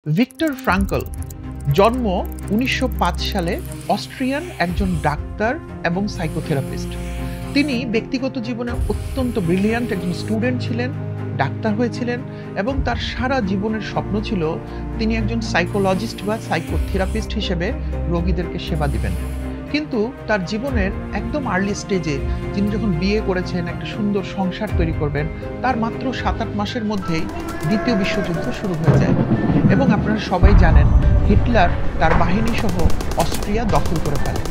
Victor ফ্রাঙ্কল জন্ম ১৯০৫ সালে Austrian একজন ডাক্তার এবং সাইকোথেরাপিস্ট। তিনি ব্যক্তিগত জীবনে অত্যন্ত ব্রিলিয়ান্ট একজন স্টুডেন্ট ছিলেন, ডাক্তার হয়েছিলেন এবং তার সারা জীবনের স্বপ্ন ছিল তিনি একজন সাইকোলজিস্ট বা সাইকোথেরাপিস্ট হিসেবে রোগীদেরকে সেবা দিবেন। কিন্তু তার জীবনের একদম আর্লি স্টেজে তিনি যখন বিয়ে করেছেন, একটা সুন্দর সংসার তৈরি করবেন, তার মাত্র ৭-৮ মাসের মধ্যেই দ্বিতীয় বিশ্বযুদ্ধ শুরু হয়ে যায় এবং আপনারা সবাই জানেন হিটলার তার বাহিনী সহ অস্ট্রিয়া দখল করে ফেলে।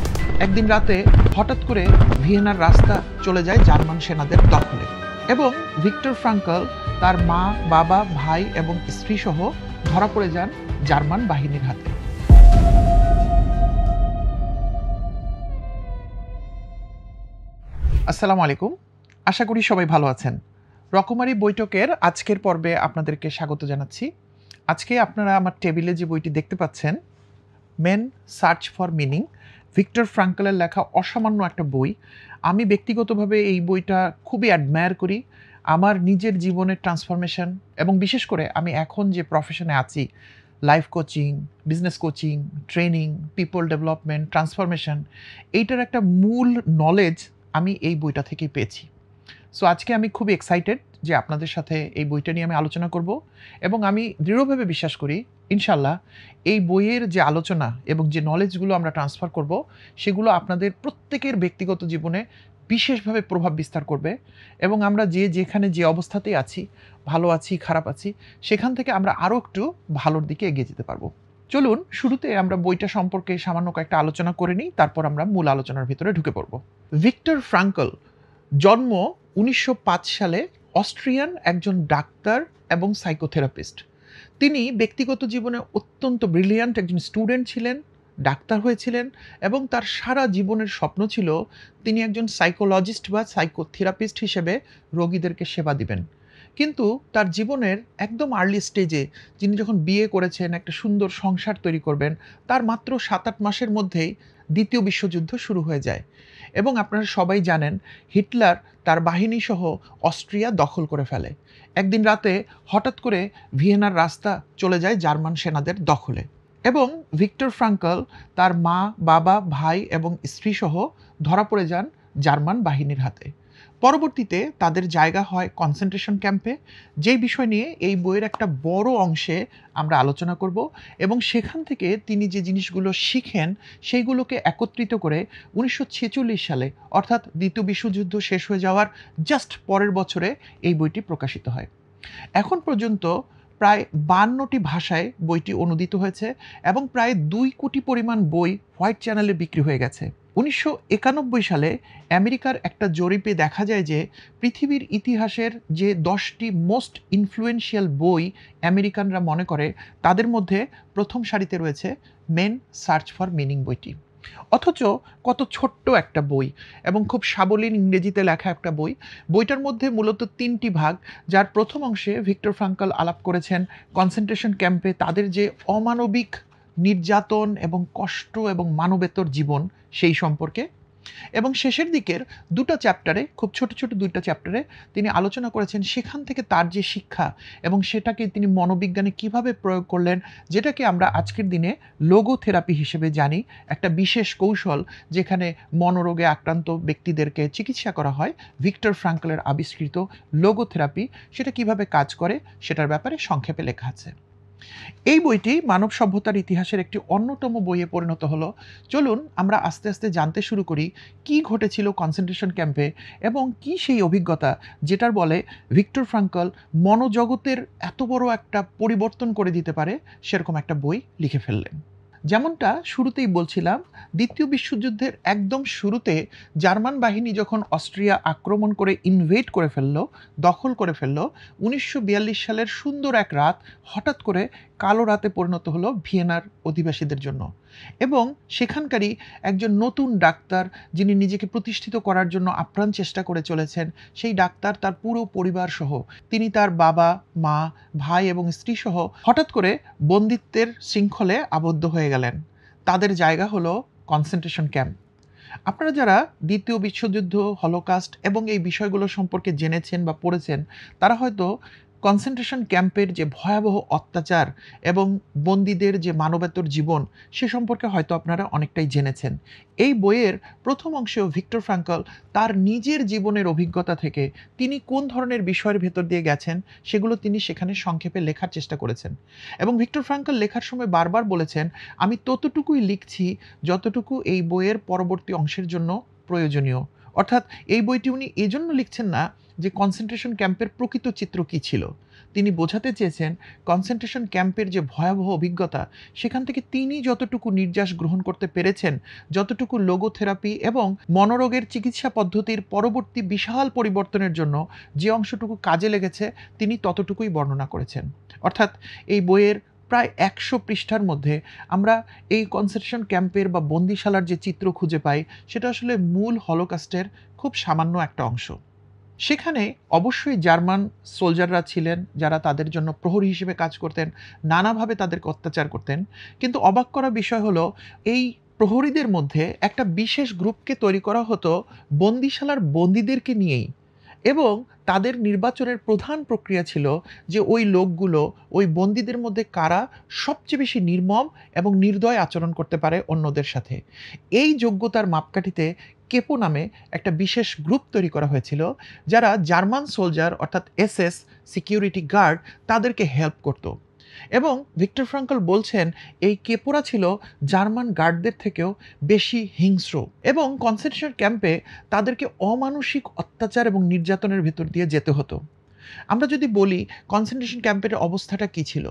একদিন রাতে হঠাৎ করে ভিয়েনার রাস্তা চলে যায় জার্মান সেনাদের দখলে এবং ভিক্টর ফ্রাঙ্কল তার মা, বাবা, ভাই এবং স্ত্রী সহ ধরা পড়ে যান জার্মান বাহিনীর হাতে। আসসালামু আলাইকুম, আশা করি সবাই ভালো আছেন। রকমারি বৈঠকের আজকের পর্বে আপনাদেরকে স্বাগত জানাচ্ছি। আজকে আপনারা আমার টেবিলে যে বইটি দেখতে পাচ্ছেন, man's search for meaning, Victor ফ্রাঙ্কলের লেখা অসামান্য একটা বই। আমি ব্যক্তিগতভাবে এই বইটা খুবই অ্যাডমায়ার করি। আমার নিজের জীবনের ট্রান্সফরমেশন এবং বিশেষ করে আমি এখন যে প্রফেশনে আছি, life coaching, business coaching, training, people development, transformation, এইটার একটা মূল নলেজ আমি এই বইটা থেকেই পেয়েছি। সো আজকে আমি খুবই এক্সাইটেড যে আপনাদের সাথে এই বইটা নিয়ে আমি আলোচনা করব এবং আমি দৃঢ়ভাবে বিশ্বাস করি ইনশাল্লাহ এই বইয়ের যে আলোচনা এবং যে নলেজগুলো আমরা ট্রান্সফার করব সেগুলো আপনাদের প্রত্যেকের ব্যক্তিগত জীবনে বিশেষভাবে প্রভাব বিস্তার করবে এবং আমরা যেখানে যে অবস্থাতেই আছি, ভালো আছি, খারাপ আছি, সেখান থেকে আমরা আরও একটু ভালোর দিকে এগিয়ে যেতে পারবো। চলুন শুরুতে আমরা বইটা সম্পর্কে সামান্য কয়েকটা আলোচনা করে নিই, তারপর আমরা মূল আলোচনার ভিতরে ঢুকে পড়ব। ভিক্টর ফ্রাঙ্কল জন্ম ১৯০৫ সালে অস্ট্রিয়ান একজন ডাক্তার এবং সাইকোথেরাপিস্ট। তিনি ব্যক্তিগত জীবনে অত্যন্ত ব্রিলিয়ান্ট একজন স্টুডেন্ট ছিলেন, ডাক্তার হয়েছিলেন এবং তার সারা জীবনের স্বপ্ন ছিল তিনি একজন সাইকোলজিস্ট বা সাইকোথেরাপিস্ট হিসেবে রোগীদেরকে সেবা দিবেন। কিন্তু তার জীবনের একদম আর্লি স্টেজে যিনি যখন বিয়ে করেছেন, একটা সুন্দর সংসার তৈরি করবেন, তার মাত্র ৭-৮ মাসের মধ্যেই দ্বিতীয় বিশ্বযুদ্ধ শুরু হয়ে যায় এবং আপনারা সবাই জানেন হিটলার তার বাহিনী সহ অস্ট্রিয়া দখল করে ফেলে। একদিন রাতে হঠাৎ করে ভিয়েনার রাস্তা চলে যায় জার্মান সেনাদের দখলে এবং ভিক্টর ফ্রাঙ্কল তার মা, বাবা, ভাই এবং স্ত্রী সহ ধরা পড়ে যান জার্মান বাহিনীর হাতে। পরবর্তীতে তাদের জায়গা হয় কনসেন্ট্রেশন ক্যাম্পে, যেই বিষয় নিয়ে এই বইয়ের একটা বড় অংশে আমরা আলোচনা করব এবং সেখান থেকে তিনি যে জিনিসগুলো শিখেন সেইগুলোকে একত্রিত করে ১৯৪৬ সালে অর্থাৎ দ্বিতীয় বিশ্বযুদ্ধ শেষ হয়ে যাওয়ার জাস্ট পরের বছরে এই বইটি প্রকাশিত হয়। এখন পর্যন্ত প্রায় ৫২টি ভাষায় বইটি অনূদিত হয়েছে এবং প্রায় ২ কোটি পরিমাণ বই হোয়াইট চ্যানেলে বিক্রি হয়ে গেছে। ১৯৯১ সালে আমেরিকার একটা জরিপে দেখা যায় যে পৃথিবীর ইতিহাসের যে ১০টি মোস্ট ইনফ্লুয়েন্সিয়াল বই আমেরিকানরা মনে করে তাদের মধ্যে প্রথম সারিতে রয়েছে মেন সার্চ ফর মিনিং বইটি। অথচ কত ছোট্ট একটা বই এবং খুব সাবলীল ইংরেজিতে লেখা একটা বই। বইটার মধ্যে মূলত ৩টি ভাগ, যার প্রথম অংশে ভিক্টর ফ্রাঙ্কল আলাপ করেছেন কনসেন্ট্রেশন ক্যাম্পে তাদের যে অমানবিক নির্যাতন এবং কষ্ট এবং মানবেতর জীবন সেই সম্পর্কে, এবং শেষের দিকের দুটো চ্যাপ্টারে, খুব ছোট ছোট ২টা চ্যাপ্টারে তিনি আলোচনা করেছেন সেখান থেকে তার যে শিক্ষা এবং সেটাকে তিনি মনোবিজ্ঞানে কিভাবে প্রয়োগ করলেন, যেটাকে আমরা আজকের দিনে লোগো থেরাপি হিসেবে জানি, একটা বিশেষ কৌশল যেখানে মনোরোগে আক্রান্ত ব্যক্তিদেরকে চিকিৎসা করা হয়। ভিক্টর ফ্রাঙ্কলের আবিষ্কৃত লোগো থেরাপি সেটা কিভাবে কাজ করে সেটার ব্যাপারে সংক্ষেপে লেখা আছে। এই বইটি মানব সভ্যতার ইতিহাসের একটি অন্যতম বইয়ে পরিণত হলো। চলুন আমরা আস্তে আস্তে জানতে শুরু করি কি ঘটেছিল কনসেন্ট্রেশন ক্যাম্পে এবং কি সেই অভিজ্ঞতা যেটার বলে ভিক্টর ফ্রাঙ্কল মনোজগতের এত বড় একটা পরিবর্তন করে দিতে পারে সেরকম একটা বই লিখে ফেললেন। যেমনটা শুরুতেই বলছিলাম, দ্বিতীয় বিশ্বযুদ্ধের একদম শুরুতে জার্মান বাহিনী যখন অস্ট্রিয়া আক্রমণ করে ইনভেড করে ফেলল, দখল করে ফেলল, ১৯৪২ সালের সুন্দর এক রাত হঠাৎ করে কালো রাতে পরিণত হলো ভিয়েনার অধিবাসীদের জন্য এবং সেখানকারই একজন নতুন ডাক্তার যিনি নিজেকে প্রতিষ্ঠিত করার জন্য আপ্রাণ চেষ্টা করে চলেছেন, সেই ডাক্তার তার পুরো পরিবার সহ, তিনি তার বাবা, মা, ভাই এবং স্ত্রী সহ হঠাৎ করে বন্দিত্বের শৃঙ্খলে আবদ্ধ হয়ে গেলেন। তাদের জায়গা হলো কনসেন্ট্রেশন ক্যাম্প। আপনারা যারা দ্বিতীয় বিশ্বযুদ্ধ, হলোকাস্ট এবং এই বিষয়গুলো সম্পর্কে জেনেছেন বা পড়েছেন, তারা হয়তো কনসেন্ট্রেশন ক্যাম্পের যে ভয়াবহ অত্যাচার এবং বন্দীদের যে মানবেতর জীবন সে সম্পর্কে হয়তো আপনারা অনেকটাই জেনেছেন। এই বইয়ের প্রথম অংশেও ভিক্টর ফ্রাঙ্কল তার নিজের জীবনের অভিজ্ঞতা থেকে তিনি কোন ধরনের বিষয়ের ভেতর দিয়ে গেছেন সেগুলো তিনি সেখানে সংক্ষেপে লেখার চেষ্টা করেছেন। এবং ভিক্টর ফ্রাঙ্কল লেখার সময় বারবার বলেছেন, আমি ততটুকুই লিখছি যতটুকু এই বইয়ের পরবর্তী অংশের জন্য প্রয়োজনীয়। অর্থাৎ এই বইটি উনি এজন্য লিখছেন না যে কনসেন্ট্রেশন ক্যাম্পের প্রকৃত চিত্র কী ছিল। তিনি বোঝাতে চেয়েছেন কনসেন্ট্রেশন ক্যাম্পের যে ভয়াবহ অভিজ্ঞতা সেখান থেকে তিনি যতটুকু নির্যাস গ্রহণ করতে পেরেছেন, যতটুকু লোগোথেরাপি এবং মনোরোগের চিকিৎসা পদ্ধতির পরবর্তী বিশাল পরিবর্তনের জন্য যে অংশটুকু কাজে লেগেছে তিনি ততটুকুই বর্ণনা করেছেন। অর্থাৎ এই বইয়ের প্রায় ১০০ পৃষ্ঠার মধ্যে আমরা এই কনসেন্ট্রেশন ক্যাম্পের বা বন্দিশালার যে চিত্র খুঁজে পাই সেটা আসলে মূল হলোকাস্টের খুব সামান্য একটা অংশ। সেখানে অবশ্যই জার্মান সোলজাররা ছিলেন যারা তাদের জন্য প্রহরী হিসেবে কাজ করতেন, নানাভাবে তাদেরকে অত্যাচার করতেন। কিন্তু অবাক করা বিষয় হলো এই প্রহরীদের মধ্যে একটা বিশেষ গ্রুপকে তৈরি করা হতো বন্দিশালার বন্দীদেরকে নিয়েই, এবং তাদের নির্বাচনের প্রধান প্রক্রিয়া ছিল যে ওই লোকগুলো ওই বন্দীদের মধ্যে কারা সবচেয়ে বেশি নির্মম এবং নির্দয় আচরণ করতে পারে অন্যদের সাথে। এই যোগ্যতার মাপকাঠিতে কেপো নামে একটা বিশেষ গ্রুপ তৈরি করা হয়েছিল যারা জার্মান সোলজার অর্থাৎ এসএস সিকিউরিটি গার্ড তাদেরকে হেল্প করত। এবং ভিক্টর ফ্রাঙ্কল বলছেন এই কেপোরা ছিল জার্মান গার্ডদের থেকেও বেশি হিংস্র, এবং কনসেন্ট্রেশন ক্যাম্পে তাদেরকে অমানসিক অত্যাচার এবং নির্যাতনের ভেতর দিয়ে যেতে হতো। আমরা যদি বলি কনসেন্ট্রেশন ক্যাম্পের অবস্থাটা কী ছিল,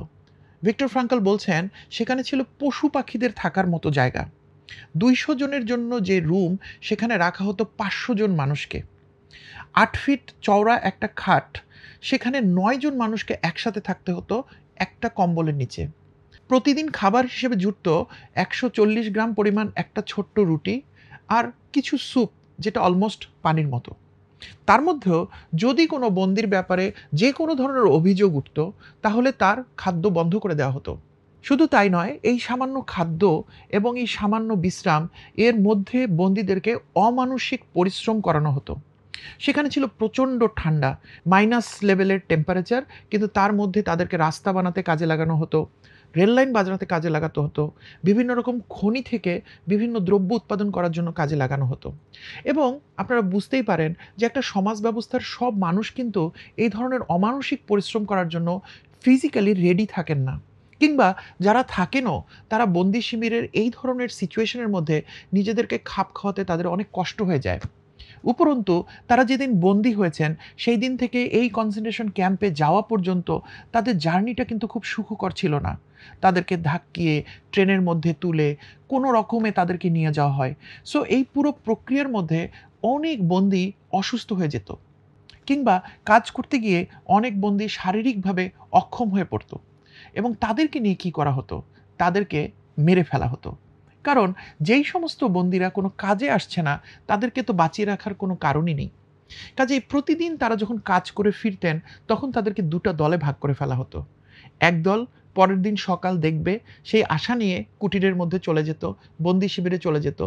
ভিক্টর ফ্রাঙ্কল বলছেন সেখানে ছিল পশু পাখিদের থাকার মতো জায়গা। ২০০ জনের জন্য যে রুম সেখানে রাখা হতো ৫০০ জন মানুষকে। ৮ ফিট চওড়া একটা খাট, সেখানে ৯ জন মানুষকে একসাথে থাকতে হতো একটা কম্বলের নিচে। প্রতিদিন খাবার হিসেবে জুটত ১৪০ গ্রাম পরিমাণ একটা ছোট্ট রুটি আর কিছু স্যুপ যেটা অলমোস্ট পানির মতো। তার মধ্যেও যদি কোনো বন্দির ব্যাপারে যে কোনো ধরনের অভিযোগ উঠত তাহলে তার খাদ্য বন্ধ করে দেওয়া হতো। শুধু তাই নয়, এই সামান্য খাদ্য এবং এই সামান্য বিশ্রাম এর মধ্যে বন্দীদেরকে অমানসিক পরিশ্রম করানো হতো। সেখানে ছিল প্রচণ্ড ঠান্ডা, মাইনাস লেভেলের টেম্পারেচার, কিন্তু তার মধ্যে তাদেরকে রাস্তা বানাতে কাজে লাগানো হতো, রেললাইন বাজাতে কাজে লাগাতে হতো, বিভিন্ন রকম খনি থেকে বিভিন্ন দ্রব্য উৎপাদন করার জন্য কাজে লাগানো হতো। এবং আপনারা বুঝতেই পারেন যে একটা সমাজ ব্যবস্থার সব মানুষ কিন্তু এই ধরনের অমানসিক পরিশ্রম করার জন্য ফিজিক্যালি রেডি থাকেন না, কিংবা যারা থাকেনও তারা বন্দি শিবিরের এই ধরনের সিচুয়েশনের মধ্যে নিজেদেরকে খাপ খাওয়াতে তাদের অনেক কষ্ট হয়ে যায়। উপরন্তু তারা যেদিন বন্দী হয়েছেন সেই দিন থেকে এই কনসেন্ট্রেশন ক্যাম্পে যাওয়া পর্যন্ত তাদের জার্নিটা কিন্তু খুব সুখকর ছিল না। তাদেরকে ধাক্কিয়ে ট্রেনের মধ্যে তুলে কোনো রকমে তাদেরকে নিয়ে যাওয়া হয়। সো এই পুরো প্রক্রিয়ার মধ্যে অনেক বন্দী অসুস্থ হয়ে যেত, কিংবা কাজ করতে গিয়ে অনেক বন্দী শারীরিকভাবে অক্ষম হয়ে পড়ত, এবং তাদেরকে নিয়ে কী করা হতো, তাদেরকে মেরে ফেলা হতো। কারণ যেই সমস্ত বন্দীরা কোনো কাজে আসছে না তাদেরকে তো বাঁচিয়ে রাখার কোনো কারণই নেই। কাজেই প্রতিদিন তারা যখন কাজ করে ফিরতেন তখন তাদেরকে দুটো দলে ভাগ করে ফেলা হতো। একদল পরের দিন সকাল দেখবে সেই আশা নিয়ে কুটিরের মধ্যে চলে যেত, বন্দি শিবিরে চলে যেত।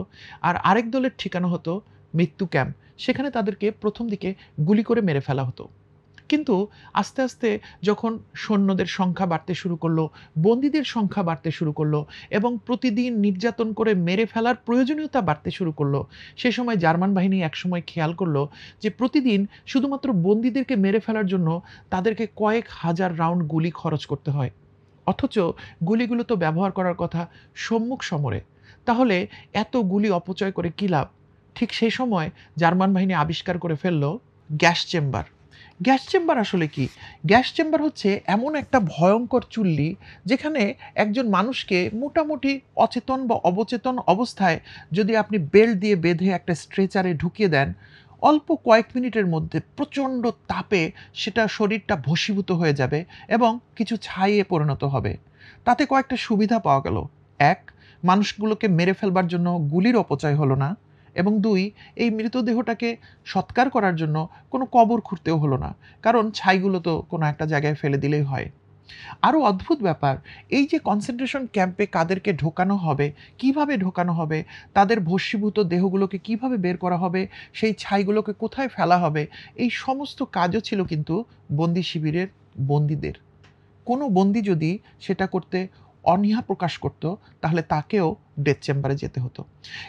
আর আরেক দলের ঠিকানা হতো মৃত্যু ক্যাম্প, সেখানে তাদেরকে প্রথম দিকে গুলি করে মেরে ফেলা হতো। কিন্তু আস্তে আস্তে যখন সৈন্যদের সংখ্যা বাড়তে শুরু করলো, বন্দীদের সংখ্যা বাড়তে শুরু করলো, এবং প্রতিদিন নির্যাতন করে মেরে ফেলার প্রয়োজনীয়তা বাড়তে শুরু করলো, সে সময় জার্মান বাহিনী একসময় খেয়াল করলো যে প্রতিদিন শুধুমাত্র বন্দীদেরকে মেরে ফেলার জন্য তাদেরকে কয়েক হাজার রাউন্ড গুলি খরচ করতে হয়। অথচ গুলিগুলো তো ব্যবহার করার কথা সম্মুখ সমরে। তাহলে এত গুলি অপচয় করে কী লাভ? ঠিক সেই সময় জার্মান বাহিনী আবিষ্কার করে ফেলল গ্যাস চেম্বার। গ্যাস চেম্বার আসলে কি? গ্যাস চেম্বার হচ্ছে এমন একটা ভয়ঙ্কর চুল্লি যেখানে একজন মানুষকে মোটামুটি অচেতন বা অবচেতন অবস্থায় যদি আপনি বেল্ট দিয়ে বেঁধে একটা স্ট্রেচারে ঢুকিয়ে দেন, অল্প কয়েক মিনিটের মধ্যে প্রচণ্ড তাপে সেটা শরীরটা ভস্মীভূত হয়ে যাবে এবং কিছু ছাইয়ে পরিণত হবে। তাতে কয়েকটা সুবিধা পাওয়া গেল। ১, মানুষগুলোকে মেরে ফেলবার জন্য গুলির অপচয় হলো না, এবং ২, এই মৃতদেহটাকে সৎকার করার জন্য কোনো কবর খুঁড়তেও হলো না, কারণ ছাইগুলো তো কোনো একটা জায়গায় ফেলে দিলেই হয়। আরও অদ্ভুত ব্যাপার, এই যে কনসেন্ট্রেশন ক্যাম্পে কাদেরকে ঢোকানো হবে, কিভাবে ঢোকানো হবে, তাদের ভস্মীভূত দেহগুলোকে কিভাবে বের করা হবে, সেই ছাইগুলোকে কোথায় ফেলা হবে, এই সমস্ত কাজও ছিল কিন্তু বন্দি শিবিরের বন্দীদের। কোনো বন্দী যদি সেটা করতে অনীহা প্রকাশ করত, তাহলে তাকেও ডেথ চেম্বারে যেতে হতো।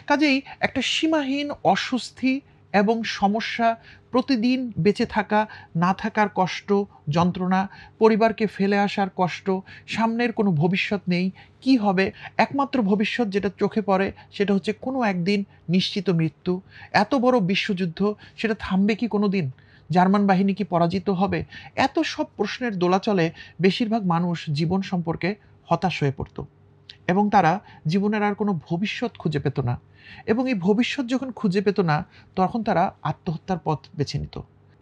কাজেই একটা সীমাহীন অস্বস্তি এবং সমস্যা, প্রতিদিন বেঁচে থাকা, না থাকার কষ্ট, যন্ত্রণা, পরিবারকে ফেলে আসার কষ্ট, সামনের কোনো ভবিষ্যৎ নেই, কি হবে? একমাত্র ভবিষ্যৎ যেটা চোখে পড়ে সেটা হচ্ছে কোনো একদিন নিশ্চিত মৃত্যু। এত বড় বিশ্বযুদ্ধ, সেটা থামবে কি কোনো দিন? জার্মান বাহিনী কি পরাজিত হবে? এত সব প্রশ্নের দোলাচলে বেশিরভাগ মানুষ জীবন সম্পর্কে হতাশ হয়ে পড়ত এবং তারা জীবনের আর কোনো ভবিষ্যৎ খুঁজে পেত না। এবং এই ভবিষ্যৎ যখন খুঁজে পেত না, তখন তারা আত্মহত্যার পথ বেছে নিত।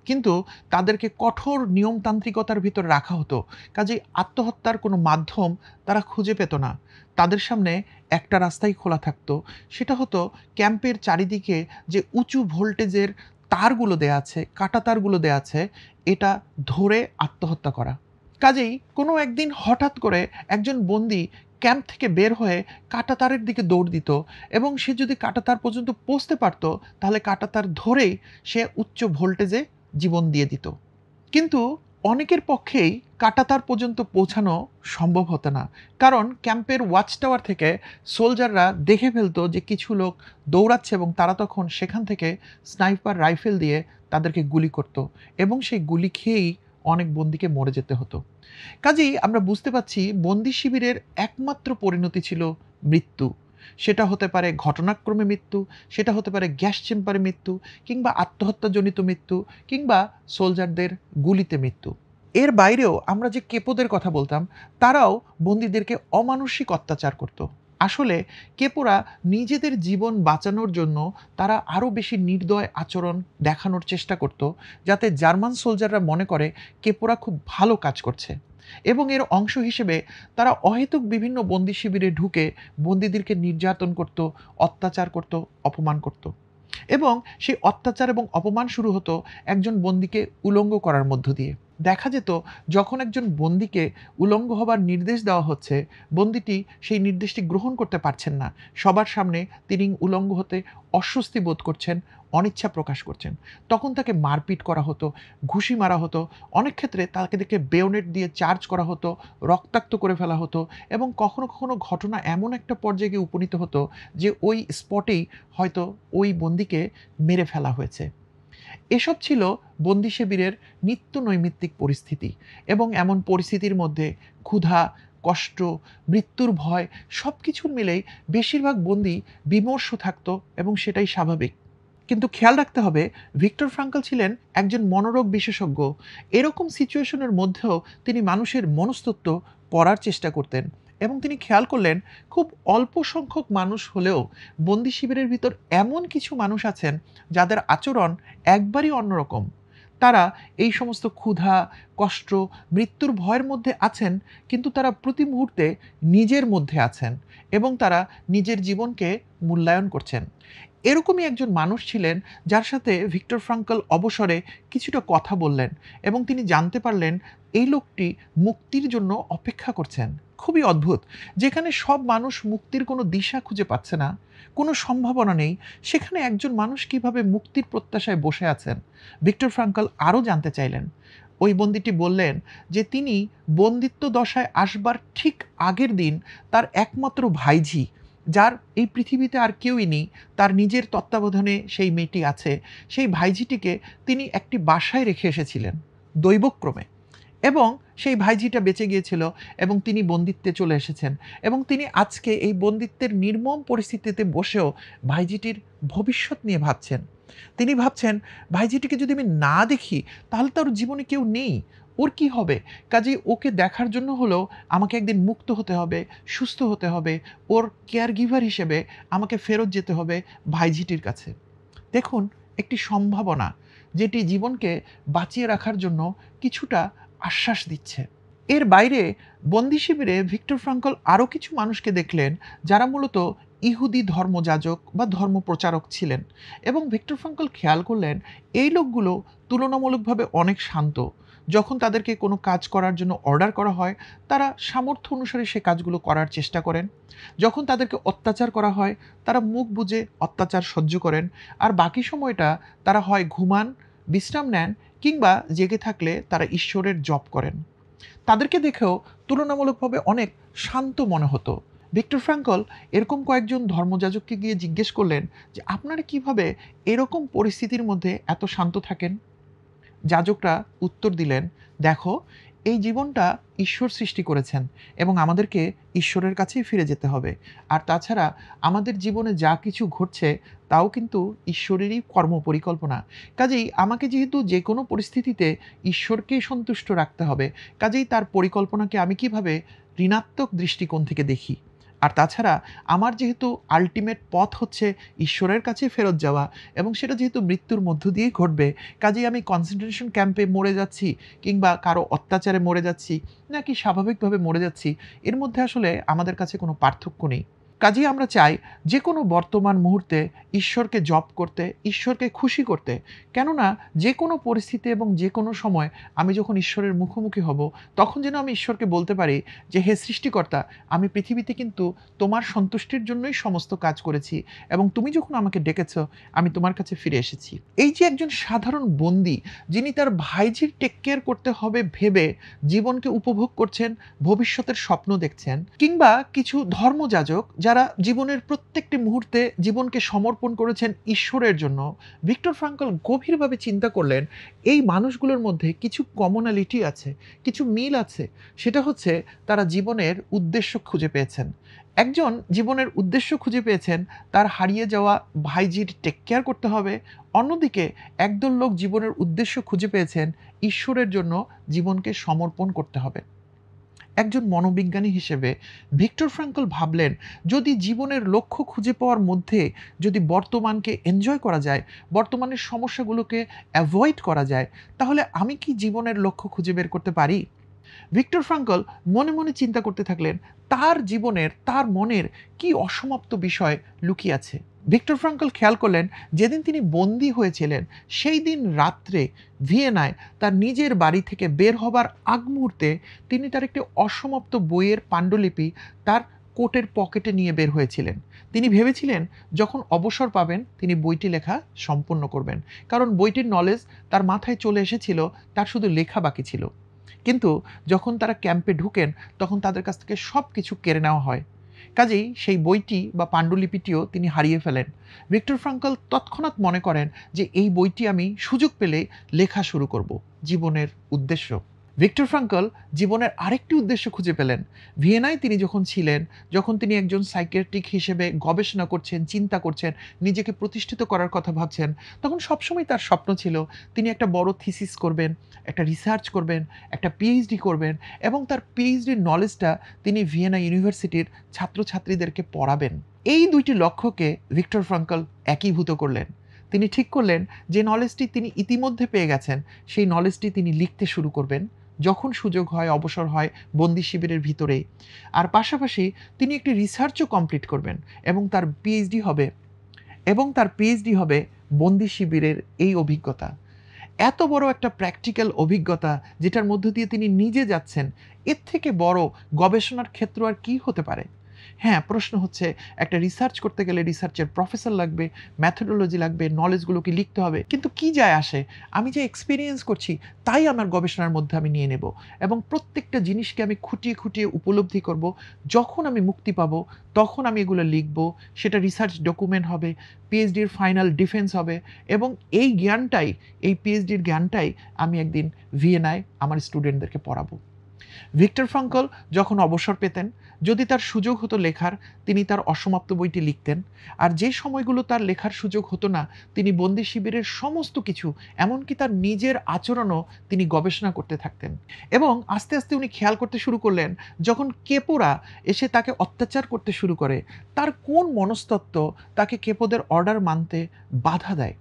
কিন্তু তাদেরকে কঠোর নিয়মতান্ত্রিকতার ভিতর রাখা হতো, কাজেই আত্মহত্যার কোনো মাধ্যম তারা খুঁজে পেত না। তাদের সামনে একটা রাস্তাই খোলা থাকতো, সেটা হতো ক্যাম্পের চারিদিকে যে উঁচু ভোল্টেজের তারগুলো দেয়া আছে, কাঁটা তারগুলো দেয়া আছে, এটা ধরে আত্মহত্যা করা। কাজেই কোনো একদিন হঠাৎ করে একজন বন্দী ক্যাম্প থেকে বের হয়ে কাঁটাতারের দিকে দৌড় দিত এবং সে যদি কাঁটাতার পর্যন্ত পৌঁছতে পারত, তাহলে কাঁটাতার ধরেই সে উচ্চ ভোল্টেজে জীবন দিয়ে দিত। কিন্তু অনেকের পক্ষেই কাঁটাতার পর্যন্ত পৌঁছানো সম্ভব হতো না, কারণ ক্যাম্পের ওয়াচ টাওয়ার থেকে সোলজাররা দেখে ফেলতো যে কিছু লোক দৌড়াচ্ছে এবং তারা তখন সেখান থেকে স্নাইপার রাইফেল দিয়ে তাদেরকে গুলি করত এবং সেই গুলি খেয়েই অনেক বন্দীকে মরে যেতে হতো। কাজেই আমরা বুঝতে পারছি বন্দি শিবিরের একমাত্র পরিণতি ছিল মৃত্যু। সেটা হতে পারে ঘটনাক্রমে মৃত্যু, সেটা হতে পারে গ্যাস চেম্বারে মৃত্যু, কিংবা আত্মহত্যাজনিত মৃত্যু, কিংবা সোলজারদের গুলিতে মৃত্যু। এর বাইরেও আমরা যে কেপোদের কথা বলতাম, তারাও বন্দীদেরকে অমানুষিক অত্যাচার করত। আসলে কেপোরা নিজেদের জীবন বাঁচানোর জন্য তারা আরও বেশি নির্দয় আচরণ দেখানোর চেষ্টা করত, যাতে জার্মান সোলজাররা মনে করে কেপোরা খুব ভালো কাজ করছে। এবং এর অংশ হিসেবে তারা অহেতুক বিভিন্ন বন্দি শিবিরে ঢুকে বন্দীদেরকে নির্যাতন করত, অত্যাচার করত, অপমান করত। এবং সেই অত্যাচার এবং অপমান শুরু হতো একজন বন্দীকে উলঙ্গ করার মধ্য দিয়ে। দেখা যেত যখন একজন বন্দীকে উলঙ্গ হবার নির্দেশ দেওয়া হচ্ছে, বন্দীটি সেই নির্দেশটি গ্রহণ করতে পারছেন না। সবার সামনে তিনি উলঙ্গ হতে অস্বস্তি বোধ করছেন, অনিচ্ছা প্রকাশ করছেন। তখন তাকে মারপিট করা হতো, ঘুষি মারা হতো, অনেক ক্ষেত্রে তাকে দেখে বেয়োনেট দিয়ে চার্জ করা হতো, রক্তাক্ত করে ফেলা হতো এবং কখনো কখনো ঘটনা এমন একটা পর্যায়ে গিয়ে উপনীত হতো যে ওই স্পটেই হয়তো ওই বন্দীকে মেরে ফেলা হয়েছে। এসব ছিল বন্দি শিবিরের নিত্য নৈমিত্তিক পরিস্থিতি এবং এমন পরিস্থিতির মধ্যে ক্ষুধা, কষ্ট, মৃত্যুর ভয় সব কিছুর মিলেই বেশিরভাগ বন্দী বিমর্ষ থাকত এবং সেটাই স্বাভাবিক। কিন্তু খেয়াল রাখতে হবে, ভিক্টর ফ্রাঙ্কল ছিলেন একজন মনোরোগ বিশেষজ্ঞ। এরকম সিচুয়েশনের মধ্যেও তিনি মানুষের মনস্তত্ত্ব পড়ার চেষ্টা করতেন এবং তিনি খেয়াল করলেন খুব অল্প সংখ্যক মানুষ হলেও বন্দি শিবিরের ভিতর এমন কিছু মানুষ আছেন যাদের আচরণ একবারই অন্যরকম। তারা এই সমস্ত ক্ষুধা, কষ্ট, মৃত্যুর ভয়ের মধ্যে আছেন, কিন্তু তারা প্রতি মুহূর্তে নিজের মধ্যে আছেন এবং তারা নিজের জীবনকে মূল্যায়ন করছেন। এরকমই একজন মানুষ ছিলেন যার সাথে ভিক্টর ফ্রাঙ্কল অবসরে কিছুটা কথা বললেন এবং তিনি জানতে পারলেন এই লোকটি মুক্তির জন্য অপেক্ষা করছেন। খুবই অদ্ভুত! যেখানে সব মানুষ মুক্তির কোনো দিশা খুঁজে পাচ্ছে না, কোনো সম্ভাবনা নেই, সেখানে একজন মানুষ কিভাবে মুক্তির প্রত্যাশায় বসে আছেন? ভিক্টর ফ্রাঙ্কল আরও জানতে চাইলেন। ওই বন্দীটি বললেন যে তিনি বন্দিত্ব দশায় আসবার ঠিক আগের দিন তার একমাত্র ভাইঝি, যার এই পৃথিবীতে আর কেউই নেই, তার নিজের তত্ত্বাবধানে সেই মেয়েটি আছে, সেই ভাইঝিটিকে তিনি একটি বাসায় রেখে এসেছিলেন দৈবক্রমে। এবং সেই ভাইঝিটা বেঁচে গিয়েছিল এবং তিনি বন্দিত্বে চলে এসেছেন এবং তিনি আজকে এই বন্দিত্বের নির্মম পরিস্থিতিতে বসেও ভাইঝিটির ভবিষ্যৎ নিয়ে ভাবছেন। তিনি ভাবছেন, ভাইঝিটিকে যদি আমি না দেখি তাহলে তো ওর জীবনে কেউ নেই, ওর কি হবে? কাজেই ওকে দেখার জন্য হলেও আমাকে একদিন মুক্ত হতে হবে, সুস্থ হতে হবে, ওর কেয়ার গিভার হিসেবে আমাকে ফেরত যেতে হবে ভাইঝিটির কাছে। দেখুন, একটি সম্ভাবনা যেটি জীবনকে বাঁচিয়ে রাখার জন্য কিছুটা আশ্বাস দিচ্ছে। এর বাইরে বন্দি শিবিরে ভিক্টর ফ্রাঙ্কল আরও কিছু মানুষকে দেখলেন যারা মূলত ইহুদি ধর্মযাজক বা ধর্মপ্রচারক ছিলেন এবং ভিক্টর ফ্রাঙ্কল খেয়াল করলেন এই লোকগুলো তুলনামূলকভাবে অনেক শান্ত। যখন তাদেরকে কোনো কাজ করার জন্য অর্ডার করা হয়, তারা সামর্থ্য অনুসারে সে কাজগুলো করার চেষ্টা করেন। যখন তাদেরকে অত্যাচার করা হয়, তারা মুখ বুজে অত্যাচার সহ্য করেন, আর বাকি সময়টা তারা হয় ঘুমান, বিশ্রাম নেন, কিংবা জেগে থাকলে তারা ঈশ্বরের জপ করেন। তাদেরকে দেখেও তুলনামূলকভাবে অনেক শান্ত মনে হতো। ভিক্টর ফ্রাঙ্কল এরকম কয়েকজন ধর্মযাজককে গিয়ে জিজ্ঞেস করলেন যে আপনারা কিভাবে এরকম পরিস্থিতির মধ্যে এত শান্ত থাকেন? যাজকরা উত্তর দিলেন, দেখো, এই জীবনটা ঈশ্বর সৃষ্টি করেছেন এবং আমাদেরকে ঈশ্বরের কাছেই ফিরে যেতে হবে। আর তাছাড়া আমাদের জীবনে যা কিছু ঘটছে তাও কিন্তু ঈশ্বরেরই কর্মপরিকল্পনা। কাজেই আমাকে যেহেতু যে কোনো পরিস্থিতিতে ঈশ্বরকেই সন্তুষ্ট রাখতে হবে, কাজেই তার পরিকল্পনাকে আমি কিভাবে ঋণাত্মক দৃষ্টিকোণ থেকে দেখি। আর তাছাড়া আমার যেহেতু আল্টিমেট পথ হচ্ছে ঈশ্বরের কাছে ফেরত যাওয়া এবং সেটা যেহেতু মৃত্যুর মধ্য দিয়েই ঘটবে, কাজেই আমি কনসেন্ট্রেশন ক্যাম্পে মরে যাচ্ছি কিংবা কারো অত্যাচারে মরে যাচ্ছি নাকি স্বাভাবিকভাবে মরে যাচ্ছি, এর মধ্যে আসলে আমাদের কাছে কোনো পার্থক্য নেই। কাজেই আমরা চাই যে কোনো বর্তমান মুহূর্তে ঈশ্বরকে জপ করতে, ঈশ্বরকে খুশি করতে। কেননা যে কোনো পরিস্থিতি এবং যে কোনো সময় আমি যখন ঈশ্বরের মুখোমুখি হব, তখন যেন আমি ঈশ্বরকে বলতে পারি যে, হে সৃষ্টিকর্তা, আমি পৃথিবীতে কিন্তু তোমার সন্তুষ্টির জন্যই সমস্ত কাজ করেছি এবং তুমি যখন আমাকে ডেকেছ, আমি তোমার কাছে ফিরে এসেছি। এই যে একজন সাধারণ বন্দী, যিনি তার ভাইঝির টেক কেয়ার করতে হবে ভেবে জীবনকে উপভোগ করছেন, ভবিষ্যতের স্বপ্ন দেখছেন, কিংবা কিছু ধর্মযাজক যারা জীবনের প্রত্যেকটি মুহূর্তে জীবনকে সমর্পণ করেছেন ঈশ্বরের জন্য, ভিক্টর ফ্রাঙ্কল গভীরভাবে চিন্তা করলেন এই মানুষগুলোর মধ্যে কিছু কমনালিটি আছে, কিছু মিল আছে। সেটা হচ্ছে তারা জীবনের উদ্দেশ্য খুঁজে পেয়েছেন। একজন জীবনের উদ্দেশ্য খুঁজে পেয়েছেন, তার হারিয়ে যাওয়া ভাইঝির টেক কেয়ার করতে হবে। অন্যদিকে একদল লোক জীবনের উদ্দেশ্য খুঁজে পেয়েছেন, ঈশ্বরের জন্য জীবনকে সমর্পণ করতে হবে। একজন মনোবিজ্ঞানী হিসেবে ভিক্টর ফ্রাঙ্কল ভাবলেন, যদি জীবনের লক্ষ্য খুঁজে পাওয়ার মধ্যে যদি বর্তমানকে এনজয় করা যায়, বর্তমানের সমস্যাগুলোকে অ্যাভয়েড করা যায়, তাহলে আমি কি জীবনের লক্ষ্য খুঁজে বের করতে পারি? ভিক্টর ফ্রাঙ্কল মনে মনে চিন্তা করতে থাকলেন তার জীবনের, তার মনের কি অসমাপ্ত বিষয় লুকিয়ে আছে। ভিক্টর ফ্রাঙ্কল খেয়াল করলেন যেদিন তিনি বন্দী হয়েছিলেন সেই দিন রাত্রে ভিয়েনায় তার নিজের বাড়ি থেকে বের হবার আগ মুহূর্তে তিনি তার একটি অসমাপ্ত বইয়ের পাণ্ডুলিপি তার কোটের পকেটে নিয়ে বের হয়েছিলেন। তিনি ভেবেছিলেন যখন অবসর পাবেন তিনি বইটি লেখা সম্পূর্ণ করবেন, কারণ বইটির নলেজ তার মাথায় চলে এসেছিল, তার শুধু লেখা বাকি ছিল। কিন্তু যখন তারা ক্যাম্পে ঢুকেন তখন তাদের কাছ থেকে সব কিছু কেড়ে নেওয়া হয়। কাজেই সেই বইটি বা পাণ্ডুলিপিটিও তিনি হারিয়ে ফেলেন। ভিক্টর ফ্রাঙ্কল তৎক্ষণাৎ মনে করেন যে এই বইটি আমি সুযোগ পেলে লেখা শুরু করব, জীবনের উদ্দেশ্য। ভিক্টর ফ্রাঙ্কল জীবনের আরেকটি উদ্দেশ্য খুঁজে পেলেন। ভিয়েনায় তিনি যখন ছিলেন, যখন তিনি একজন সাইকিয়াট্রিক হিসেবে গবেষণা করছেন, চিন্তা করছেন, নিজেকে প্রতিষ্ঠিত করার কথা ভাবছেন, তখন সবসময় তার স্বপ্ন ছিল তিনি একটা বড় থিসিস করবেন, একটা রিসার্চ করবেন, একটা পিএইচডি করবেন এবং তার পিএইচডির নলেজটা তিনি ভিয়েনা ইউনিভার্সিটির ছাত্রছাত্রীদেরকে পড়াবেন। এই দুইটি লক্ষ্যকে ভিক্টর ফ্রাঙ্কল একীভূত করলেন। তিনি ঠিক করলেন যে নলেজটি তিনি ইতিমধ্যে পেয়ে গেছেন, সেই নলেজটি তিনি লিখতে শুরু করবেন যখন সুযোগ হয়, অবসর হয়, বন্দি শিবিরের ভিতরেই। আর পাশাপাশি তিনি একটি রিসার্চও কমপ্লিট করবেন এবং তার পিএইচডি হবে বন্দি শিবিরের এই অভিজ্ঞতা। এত বড় একটা প্র্যাকটিক্যাল অভিজ্ঞতা যেটার মধ্য দিয়ে তিনি নিজে যাচ্ছেন, এর থেকে বড় গবেষণার ক্ষেত্র আর কি হতে পারে? হ্যাঁ, প্রশ্ন হচ্ছে একটা রিসার্চ করতে গেলে রিসার্চের প্রফেসর লাগবে, মেথোডোলজি লাগবে, নলেজগুলোকে লিখতে হবে। কিন্তু কি যায় আসে? আমি যে এক্সপেরিয়েন্স করছি তাই আমার গবেষণার মধ্যে আমি নিয়ে নেব এবং প্রত্যেকটা জিনিসকে আমি খুঁটিয়ে খুঁটিয়ে উপলব্ধি করব। যখন আমি মুক্তি পাবো তখন আমি এগুলো লিখব, সেটা রিসার্চ ডকুমেন্ট হবে, পিএইচডির ফাইনাল ডিফেন্স হবে এবং এই জ্ঞানটাই, এই পিএইচডির জ্ঞানটাই আমি একদিন ভিয়েনায় আমার স্টুডেন্টদেরকে পড়াবো। ভিক্টর ফ্রাঙ্কল যখন অবসর পেতেন, যদি তার সুযোগ হতো লেখার, তিনি তার অসমাপ্ত বইটি লিখতেন। আর যে সময়গুলো তার লেখার সুযোগ হতো না, তিনি বন্দি শিবিরের সমস্ত কিছু, এমনকি তার নিজের আচরণও তিনি গবেষণা করতে থাকতেন। এবং আস্তে আস্তে উনি খেয়াল করতে শুরু করলেন, যখন কেপোরা এসে তাকে অত্যাচার করতে শুরু করে, তার কোন মনস্তত্ত্ব তাকে কেপোদের অর্ডার মানতে বাধা দেয়।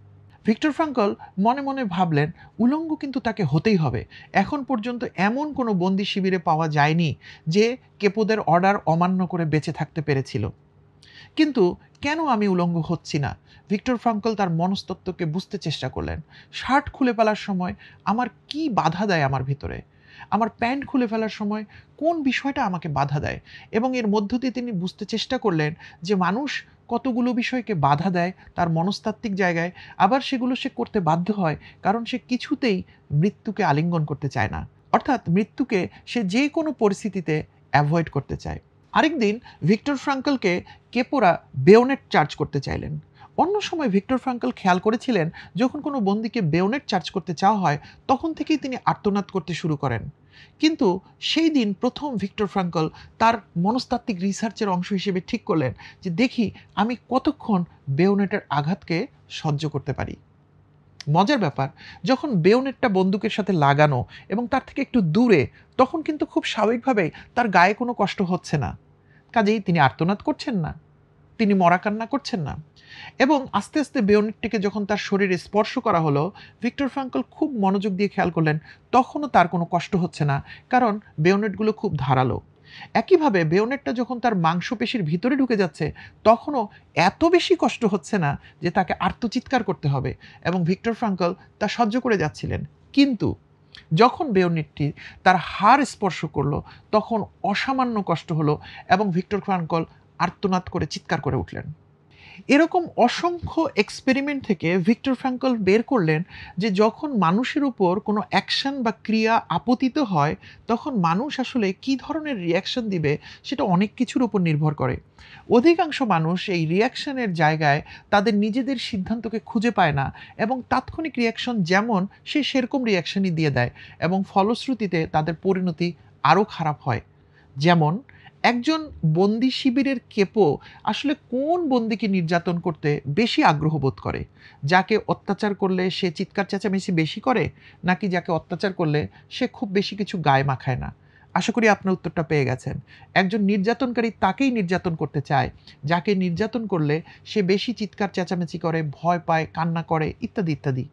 ভিক্টর ফ্রাঙ্কল মনে মনে ভাবলেন, উলঙ্গ কিন্তু তাকে হতেই হবে। এখন পর্যন্ত এমন কোনো বন্দি শিবিরে পাওয়া যায়নি যে কেপোদের অর্ডার অমান্য করে বেঁচে থাকতে পেরেছিল। কিন্তু কেন আমি উলঙ্গ হচ্ছি না? ভিক্টর ফ্রাঙ্কল তার মনস্তত্ত্বকে বুঝতে চেষ্টা করলেন। শার্ট খুলে ফেলার সময় আমার কি বাধা দেয় আমার ভিতরে? আমার প্যান্ট খুলে ফেলার সময় কোন বিষয়টা আমাকে বাধা দেয়, এবং এর মধ্য দিয়ে তিনি বুঝতে চেষ্টা করলেন যে মানুষ কতগুলো বিষয়কে বাধা দেয় তার মনস্তাত্ত্বিক জায়গায়, আবার সেগুলো সে করতে বাধ্য হয় কারণ সে কিছুতেই মৃত্যুকে আলিঙ্গন করতে চায় না, অর্থাৎ মৃত্যুকে সে যে কোনো পরিস্থিতিতে অ্যাভয়েড করতে চায়। আরেকদিন ভিক্টর ফ্রাঙ্কলকে কেপোরা বেয়োনেট চার্জ করতে চাইলেন। অন্য সময় ভিক্টর ফ্রাঙ্কল খেয়াল করেছিলেন যখন কোনো বন্দীকে বেয়োনেট চার্জ করতে চাওয়া হয় তখন থেকেই তিনি আর্তনাদ করতে শুরু করেন। কিন্তু সেই দিন প্রথম ভিক্টর ফ্রাঙ্কল তার মনস্তাত্ত্বিক রিসার্চের অংশ হিসেবে ঠিক করলেন যে দেখি আমি কতক্ষণ বেয়োনেটের আঘাতকে সহ্য করতে পারি। মজার ব্যাপার, যখন বেয়োনেটটা বন্দুকের সাথে লাগানো এবং তার থেকে একটু দূরে, তখন কিন্তু খুব স্বাভাবিকভাবেই তার গায়ে কোনো কষ্ট হচ্ছে না। কাজেই তিনি আর্তনাদ করছেন না, তিনি মরা কান্না করছেন না। এবং আস্তে আস্তে বেয়োনেটটিকে যখন তার শরীরে স্পর্শ করা হলো, ভিক্টর ফ্রাঙ্কল খুব মনোযোগ দিয়ে খেয়াল করলেন তখনও তার কোনো কষ্ট হচ্ছে না, কারণ বেয়োনেটগুলো খুব ধারালো। একইভাবে বেয়োনেটটা যখন তার মাংসপেশির ভিতরে ঢুকে যাচ্ছে তখনও এত বেশি কষ্ট হচ্ছে না যে তাকে আর্তচিৎকার করতে হবে, এবং ভিক্টর ফ্রাঙ্কল তা সহ্য করে যাচ্ছিলেন। কিন্তু যখন বেয়োনেটটি তার হাড় স্পর্শ করলো তখন অসামান্য কষ্ট হলো এবং ভিক্টর ফ্রাঙ্কল আর্তনাদ করে চিৎকার করে উঠলেন। এরকম অসংখ্য এক্সপেরিমেন্ট থেকে ভিক্টর ফ্রাঙ্কল বের করলেন যে যখন মানুষের উপর কোনো অ্যাকশন বা ক্রিয়া আপতিত হয় তখন মানুষ আসলে কী ধরনের রিয়াকশন দিবে সেটা অনেক কিছুর উপর নির্ভর করে। অধিকাংশ মানুষ এই রিয়াকশনের জায়গায় তাদের নিজেদের সিদ্ধান্তকে খুঁজে পায় না এবং তাৎক্ষণিক রিয়াকশন যেমন সে সেরকম রিয়াকশনই দিয়ে দেয়, এবং ফলশ্রুতিতে তাদের পরিণতি আরও খারাপ হয়। যেমন একজন বন্দি শিবিরের কেপো আসলে কোন বন্দিকে নির্যাতন করতে বেশি আগ্রহ বোধ করে? যাকে অত্যাচার করলে সে চিৎকার চেঁচামেচি বেশি করে, নাকি যাকে অত্যাচার করলে সে খুব বেশি কিছু গায়ে মাখায় না? আশা করি আপনার উত্তরটা পেয়ে গেছেন। একজন নির্যাতনকারী তাকেই নির্যাতন করতে চায় যাকে নির্যাতন করলে সে বেশি চিৎকার চেঁচামেচি করে, ভয় পায়, কান্না করে, ইত্যাদি ইত্যাদি।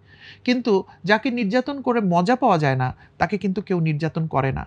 কিন্তু যাকে নির্যাতন করে মজা পাওয়া যায় না তাকে কিন্তু কেউ নির্যাতন করে না।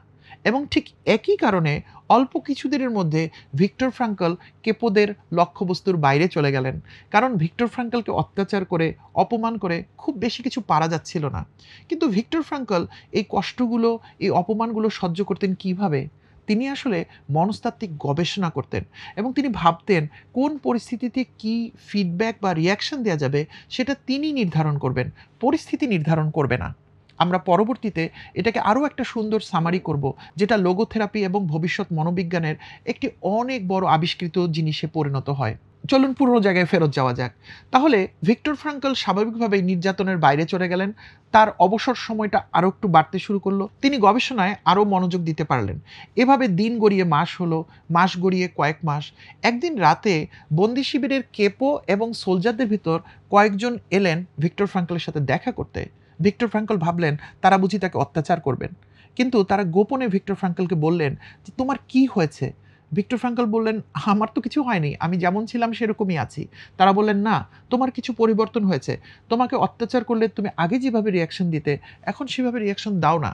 এবং ঠিক একই কারণে অল্প কিছুদিনের মধ্যে ভিক্টর ফ্রাঙ্কল কেপোদের লক্ষ্যবস্তুর বাইরে চলে গেলেন, কারণ ভিক্টর ফ্রাঙ্কলকে অত্যাচার করে, অপমান করে খুব বেশি কিছু পারা যাচ্ছিল না। কিন্তু ভিক্টর ফ্রাঙ্কল এই কষ্টগুলো, এই অপমানগুলো সহ্য করতেন কিভাবে? তিনি আসলে মনস্তাত্ত্বিক গবেষণা করতেন এবং তিনি ভাবতেন কোন পরিস্থিতিতে কি ফিডব্যাক বা রিয়াকশন দেওয়া যাবে সেটা তিনি নির্ধারণ করবেন, পরিস্থিতি নির্ধারণ করবে না। আমরা পরবর্তীতে এটাকে আরও একটা সুন্দর সামারি করব, যেটা লোগোথেরাপি এবং ভবিষ্যৎ মনোবিজ্ঞানের একটি অনেক বড় আবিষ্কৃত জিনিসে পরিণত হয়। চলুন পুরো জায়গায় ফেরত যাওয়া যাক। তাহলে ভিক্টর ফ্রাঙ্কল স্বাভাবিকভাবেই নির্যাতনের বাইরে চলে গেলেন। তার অবসর সময়টা আরও একটু বাড়তে শুরু করলো। তিনি গবেষণায় আরও মনোযোগ দিতে পারলেন। এভাবে দিন গড়িয়ে মাস হলো, মাস গড়িয়ে কয়েক মাস। একদিন রাতে বন্দি শিবিরের কেপো এবং সোলজারদের ভিতর কয়েকজন এলেন ভিক্টর ফ্রাঙ্কলের সাথে দেখা করতে। ভিক্টর ফ্রাঙ্কল ভাবলেন তারা বুঝি তাকে অত্যাচার করবেন, কিন্তু তারা গোপনে ভিক্টর ফ্রাঙ্কলকে বললেন যে তোমার কি হয়েছে? ভিক্টর ফ্রাঙ্কল বললেন আমার তো কিছু হয়নি, আমি যেমন ছিলাম সেরকমই আছি। তারা বললেন না, তোমার কিছু পরিবর্তন হয়েছে, তোমাকে অত্যাচার করলে তুমি আগে যেভাবে রিয়াকশন দিতে এখন সেভাবে রিয়াকশন দাও না।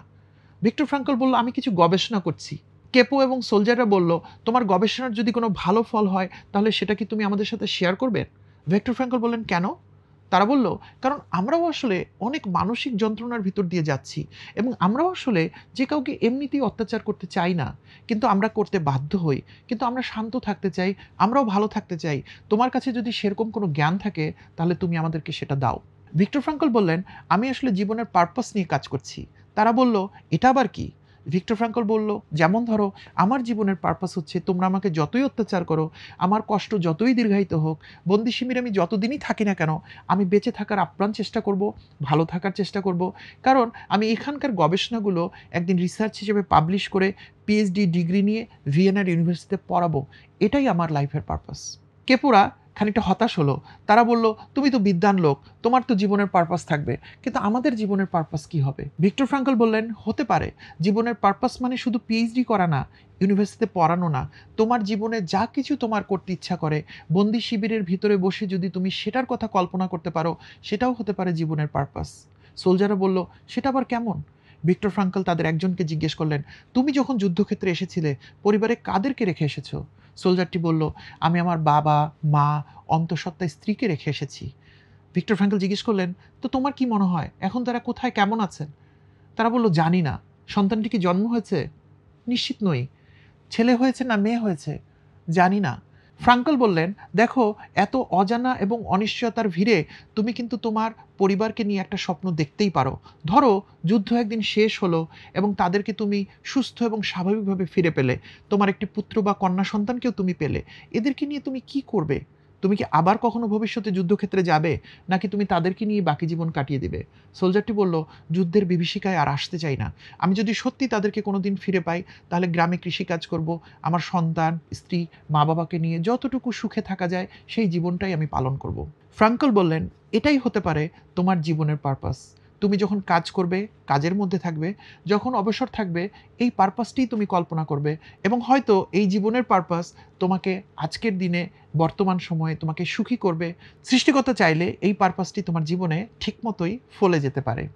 ভিক্টর ফ্রাঙ্কল বলল আমি কিছু গবেষণা করছি। কেপো এবং সোলজাররা বলল তোমার গবেষণার যদি কোনো ভালো ফল হয় তাহলে সেটা কি তুমি আমাদের সাথে শেয়ার করবে? ভিক্টর ফ্রাঙ্কল বললেন কেন? তারা বলল কারণ আমরাও আসলে অনেক মানসিক যন্ত্রণার ভিতর দিয়ে যাচ্ছি এবং আমরাও আসলে যে কাউকে এমনিতেই অত্যাচার করতে চাই না, কিন্তু আমরা করতে বাধ্য হই। কিন্তু আমরা শান্ত থাকতে চাই, আমরাও ভালো থাকতে চাই। তোমার কাছে যদি সেরকম কোনো জ্ঞান থাকে তাহলে তুমি আমাদেরকে সেটা দাও। ভিক্টর ফ্রাঙ্কল বললেন আমি আসলে জীবনের পারপাস নিয়ে কাজ করছি। তারা বলল এটা আবার কি? ভিক্টর ফ্রাঙ্কল বলল যেমন ধরো আমার জীবনের পারপাস হচ্ছে তোমরা আমাকে যতই অত্যাচার করো, আমার কষ্ট যতই দীর্ঘায়িত হোক, বন্দি শিবিরে আমি যতদিনই থাকি না কেন, আমি বেঁচে থাকার আপ্রাণ চেষ্টা করব, ভালো থাকার চেষ্টা করব, কারণ আমি এখানকার গবেষণাগুলো একদিন রিসার্চ হিসেবে পাবলিশ করে পিএইচডি ডিগ্রি নিয়ে ভিয়েনার ইউনিভার্সিটিতে পড়াবো। এটাই আমার লাইফের পারপাস। কেপুরা খানিকটা হতাশ হলো। তারা বলল তুমি তো বিদ্বান লোক, তোমার তো জীবনের পারপাস থাকবে, কিন্তু আমাদের জীবনের পারপাস কি হবে? ভিক্টর ফ্রাঙ্কল বললেন হতে পারে জীবনের পারপাস মানে শুধু পিএইচডি করা না, ইউনিভার্সিটিতে পড়ানো না। তোমার জীবনে যা কিছু তোমার করতে ইচ্ছা করে, বন্দি শিবিরের ভিতরে বসে যদি তুমি সেটার কথা কল্পনা করতে পারো, সেটাও হতে পারে জীবনের পারপাস। সোলজাররা বলল সেটা আবার কেমন? ভিক্টর ফ্রাঙ্কল তাদের একজনকে জিজ্ঞেস করলেন তুমি যখন যুদ্ধক্ষেত্রে এসেছিলে পরিবারে কাদেরকে রেখে এসেছো? সোলজারটি বলল আমি আমার বাবা, মা, অন্তঃসত্ত্বা স্ত্রীকে রেখে এসেছি। ভিক্টর ফ্রাঙ্কল জিজ্ঞেস করলেন তো তোমার কি মনে হয় এখন তারা কোথায়, কেমন আছেন? তারা বলল জানি না, সন্তানটি কি জন্ম হয়েছে? নিশ্চিত নই। ছেলে হয়েছে না মেয়ে হয়েছে? জানি না। ফ্রাঙ্কল বললেন, দেখো, এত অজানা এবং অনিশ্চয়তার ভিড়ে তুমি কিন্তু তোমার পরিবারকে নিয়ে একটা স্বপ্ন দেখতেই পারো। ধরো, যুদ্ধ একদিন শেষ হলো এবং তাদেরকে তুমি সুস্থ এবং স্বাভাবিকভাবে ফিরে পেলে। তোমার একটি পুত্র বা কন্যা সন্তানকেও তুমি পেলে। এদেরকে নিয়ে তুমি কি করবে? তুমি কি আবার কখনো ভবিষ্যতে যুদ্ধক্ষেত্রে যাবে? নাকি তুমি তাদেরকে নিয়ে বাকি জীবন কাটিয়ে দিবে? সোলজারটি বলল, যুদ্ধের বিভীষিকায় আর আসতে চাই না। আমি যদি সত্যি তাদেরকে কোনোদিন ফিরে পাই, তাহলে গ্রামে কৃষিকাজ করব। আমার সন্তান, স্ত্রী, মা-বাবাকে নিয়ে যতটুকু সুখে থাকা যায় সেই জীবনটাই আমি পালন করব। ফ্রাঙ্কল বললেন, এটাই হতে পারে তোমার জীবনের পারপাস। তুমি যখন কাজ করবে, কাজের মধ্যে থাকবে, যখন অবসর থাকবে, এই পারপাসটিই তুমি কল্পনা করবে এবং হয়তো এই জীবনের পারপাস তোমাকে আজকের দিনে বর্তমান সময়ে তোমাকে সুখী করবে। সৃষ্টিকর্তা চাইলে এই পারপাসটি তোমার জীবনে ঠিকমতোই ফলে যেতে পারে।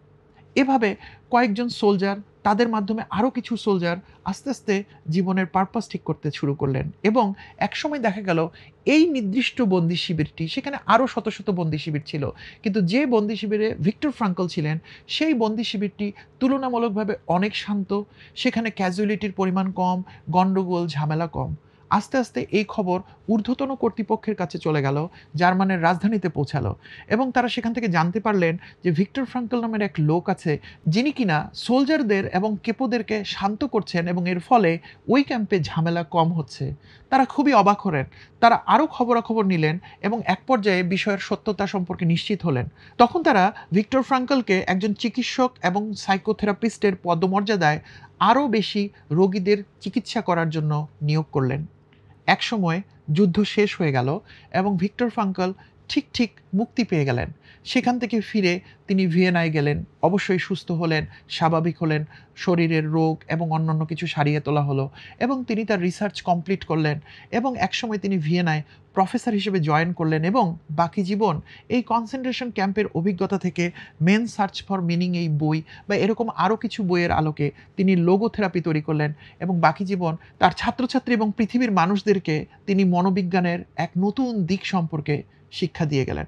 এভাবে কয়েকজন সোলজার, তাদের মাধ্যমে আরও কিছু সোলজার আস্তে আস্তে জীবনের পারপাস ঠিক করতে শুরু করলেন এবং একসময় দেখা গেল এই নির্দিষ্ট বন্দি শিবিরটি, সেখানে আরও শত শত বন্দি শিবির ছিল, কিন্তু যে বন্দি শিবিরে ভিক্টর ফ্রাঙ্কল ছিলেন সেই বন্দি শিবিরটি তুলনামূলকভাবে অনেক শান্ত। সেখানে ক্যাজুয়ালিটির পরিমাণ কম, গণ্ডগোল ঝামেলা কম। আস্তে আস্তে এই খবর ঊর্ধ্বতন কর্তৃপক্ষের কাছে চলে গেল, জার্মানের রাজধানীতে পৌঁছালো এবং তারা সেখান থেকে জানতে পারলেন যে ভিক্টর ফ্রাঙ্কল নামের এক লোক আছে যিনি কিনা সোলজারদের এবং কেপোদেরকে শান্ত করছেন এবং এর ফলে ওই ক্যাম্পে ঝামেলা কম হচ্ছে। তারা খুবই অবাক হলেন। তারা আরও খবরাখবর নিলেন এবং এক পর্যায়ে বিষয়ের সত্যতা সম্পর্কে নিশ্চিত হলেন। তখন তারা ভিক্টর ফ্রাঙ্কলকে একজন চিকিৎসক এবং সাইকোথেরাপিস্টের পদমর্যাদায় আরও বেশি রোগীদের চিকিৎসা করার জন্য নিয়োগ করলেন। একসময় যুদ্ধ শেষ হয়ে গেল এবং ভিক্টর ফ্রাঙ্কল ঠিক ঠিক মুক্তি পেয়ে গেলেন। সেখান থেকে ফিরে তিনি ভিয়েনায় গেলেন, অবশ্যই সুস্থ হলেন, স্বাভাবিক হলেন, শরীরের রোগ এবং অন্যান্য কিছু সারিয়ে তোলা হলো এবং তিনি তার রিসার্চ কমপ্লিট করলেন এবং একসময় তিনি ভিয়েনায় প্রফেসর হিসেবে জয়েন করলেন এবং বাকি জীবন এই কনসেন্ট্রেশন ক্যাম্পের অভিজ্ঞতা থেকে মেন সার্চ ফর মিনিং এই বই বা এরকম আরও কিছু বইয়ের আলোকে তিনি লোগোথেরাপি তৈরি করলেন এবং বাকি জীবন তার ছাত্রছাত্রী এবং পৃথিবীর মানুষদেরকে তিনি মনোবিজ্ঞানের এক নতুন দিক সম্পর্কে শিক্ষা দিয়ে গেলেন।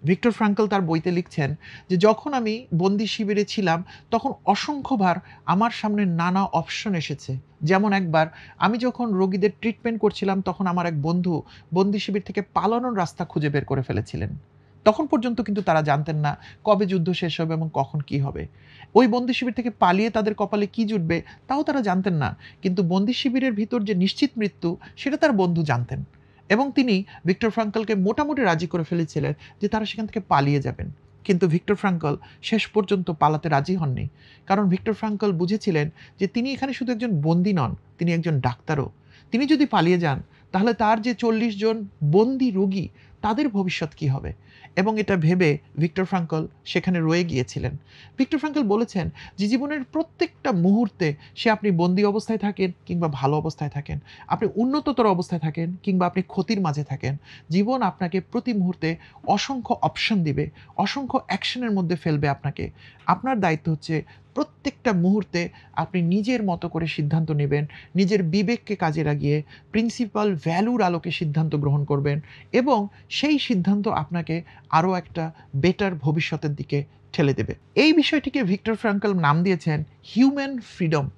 ভিক্টর ফ্রাঙ্কল তার বইতে লিখছেন যে যখন আমি বন্দি শিবিরে ছিলাম তখন অসংখ্যবার আমার সামনে নানা অপশন এসেছে। যেমন একবার আমি যখন রোগীদের ট্রিটমেন্ট করছিলাম তখন আমার এক বন্ধু বন্দি শিবির থেকে পালানোর রাস্তা খুঁজে বের করে ফেলেছিলেন। তখন পর্যন্ত কিন্তু তারা জানতেন না কবে যুদ্ধ শেষ হবে এবং কখন কি হবে। ওই বন্দি শিবির থেকে পালিয়ে তাদের কপালে কি জুটবে তাও তারা জানতেন না, কিন্তু বন্দি শিবিরের ভিতর যে নিশ্চিত মৃত্যু সেটা তার বন্ধু জানতেন এবং তিনি ভিক্টর ফ্রাঙ্কলকে মোটামুটি রাজি করে ফেলেছিলেন যে তারা সেখান থেকে পালিয়ে যাবেন। কিন্তু ভিক্টর ফ্রাঙ্কল শেষ পর্যন্ত পালাতে রাজি হননি, কারণ ভিক্টর ফ্রাঙ্কল বুঝেছিলেন যে তিনি এখানে শুধু একজন বন্দী নন, তিনি একজন ডাক্তারও। তিনি যদি পালিয়ে যান তাহলে তার যে 40 জন বন্দী রোগী তাদের ভবিষ্যৎ কী হবে, এবং এটা ভেবে ভিক্টর ফ্রাঙ্কল সেখানে রয়ে গিয়েছিলেন। ভিক্টর ফ্রাঙ্কল বলেছেন যে জীবনের প্রত্যেকটা মুহূর্তে, সে আপনি বন্দী অবস্থায় থাকেন কিংবা ভালো অবস্থায় থাকেন, আপনি উন্নততর অবস্থায় থাকেন কিংবা আপনি ক্ষতির মাঝে থাকেন, জীবন আপনাকে প্রতি মুহূর্তে অসংখ্য অপশন দিবে, অসংখ্য অ্যাকশনের মধ্যে ফেলবে আপনাকে। আপনার দায়িত্ব হচ্ছে প্রত্যেকটা মুহূর্তে আপনি নিজের মতো করে সিদ্ধান্ত নেবেন, নিজের বিবেককে কাজে লাগিয়ে প্রিন্সিপাল ভ্যালুর আলোকে সিদ্ধান্ত গ্রহণ করবেন এবং সেই সিদ্ধান্ত আপনাকে আরও একটা বেটার ভবিষ্যতের দিকে ঠেলে দেবে। এই বিষয়টিকে ভিক্টর ফ্রাঙ্কল নাম দিয়েছেন হিউম্যান ফ্রিডম।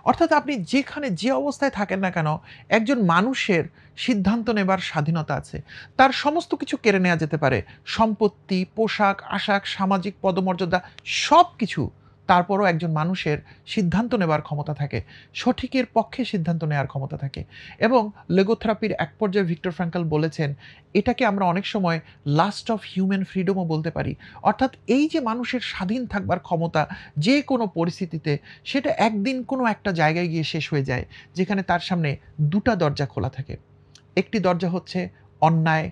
অর্থাৎ আপনি যেখানে যে অবস্থায় থাকেন না কেন, একজন মানুষের সিদ্ধান্ত নেবার স্বাধীনতা আছে। তার সমস্ত কিছু কেড়ে নেওয়া যেতে পারে, সম্পত্তি, পোশাক আশাক, সামাজিক পদমর্যাদা, সব কিছু। তারপরও একজন মানুষের সিদ্ধান্ত নেবার ক্ষমতা থাকে, সঠিকের পক্ষে সিদ্ধান্ত নেওয়ার ক্ষমতা থাকে। এবং লেগোথেরাপির এক পর্যায়ে ভিক্টর ফ্রাঙ্কল বলেছেন, এটাকে আমরা অনেক সময় লাস্ট অফ হিউম্যান ফ্রিডমও বলতে পারি। অর্থাৎ এই যে মানুষের স্বাধীন থাকবার ক্ষমতা যে কোনো পরিস্থিতিতে, সেটা একদিন কোনো একটা জায়গায় গিয়ে শেষ হয়ে যায় যেখানে তার সামনে দুটা দরজা খোলা থাকে। একটি দরজা হচ্ছে অন্যায়,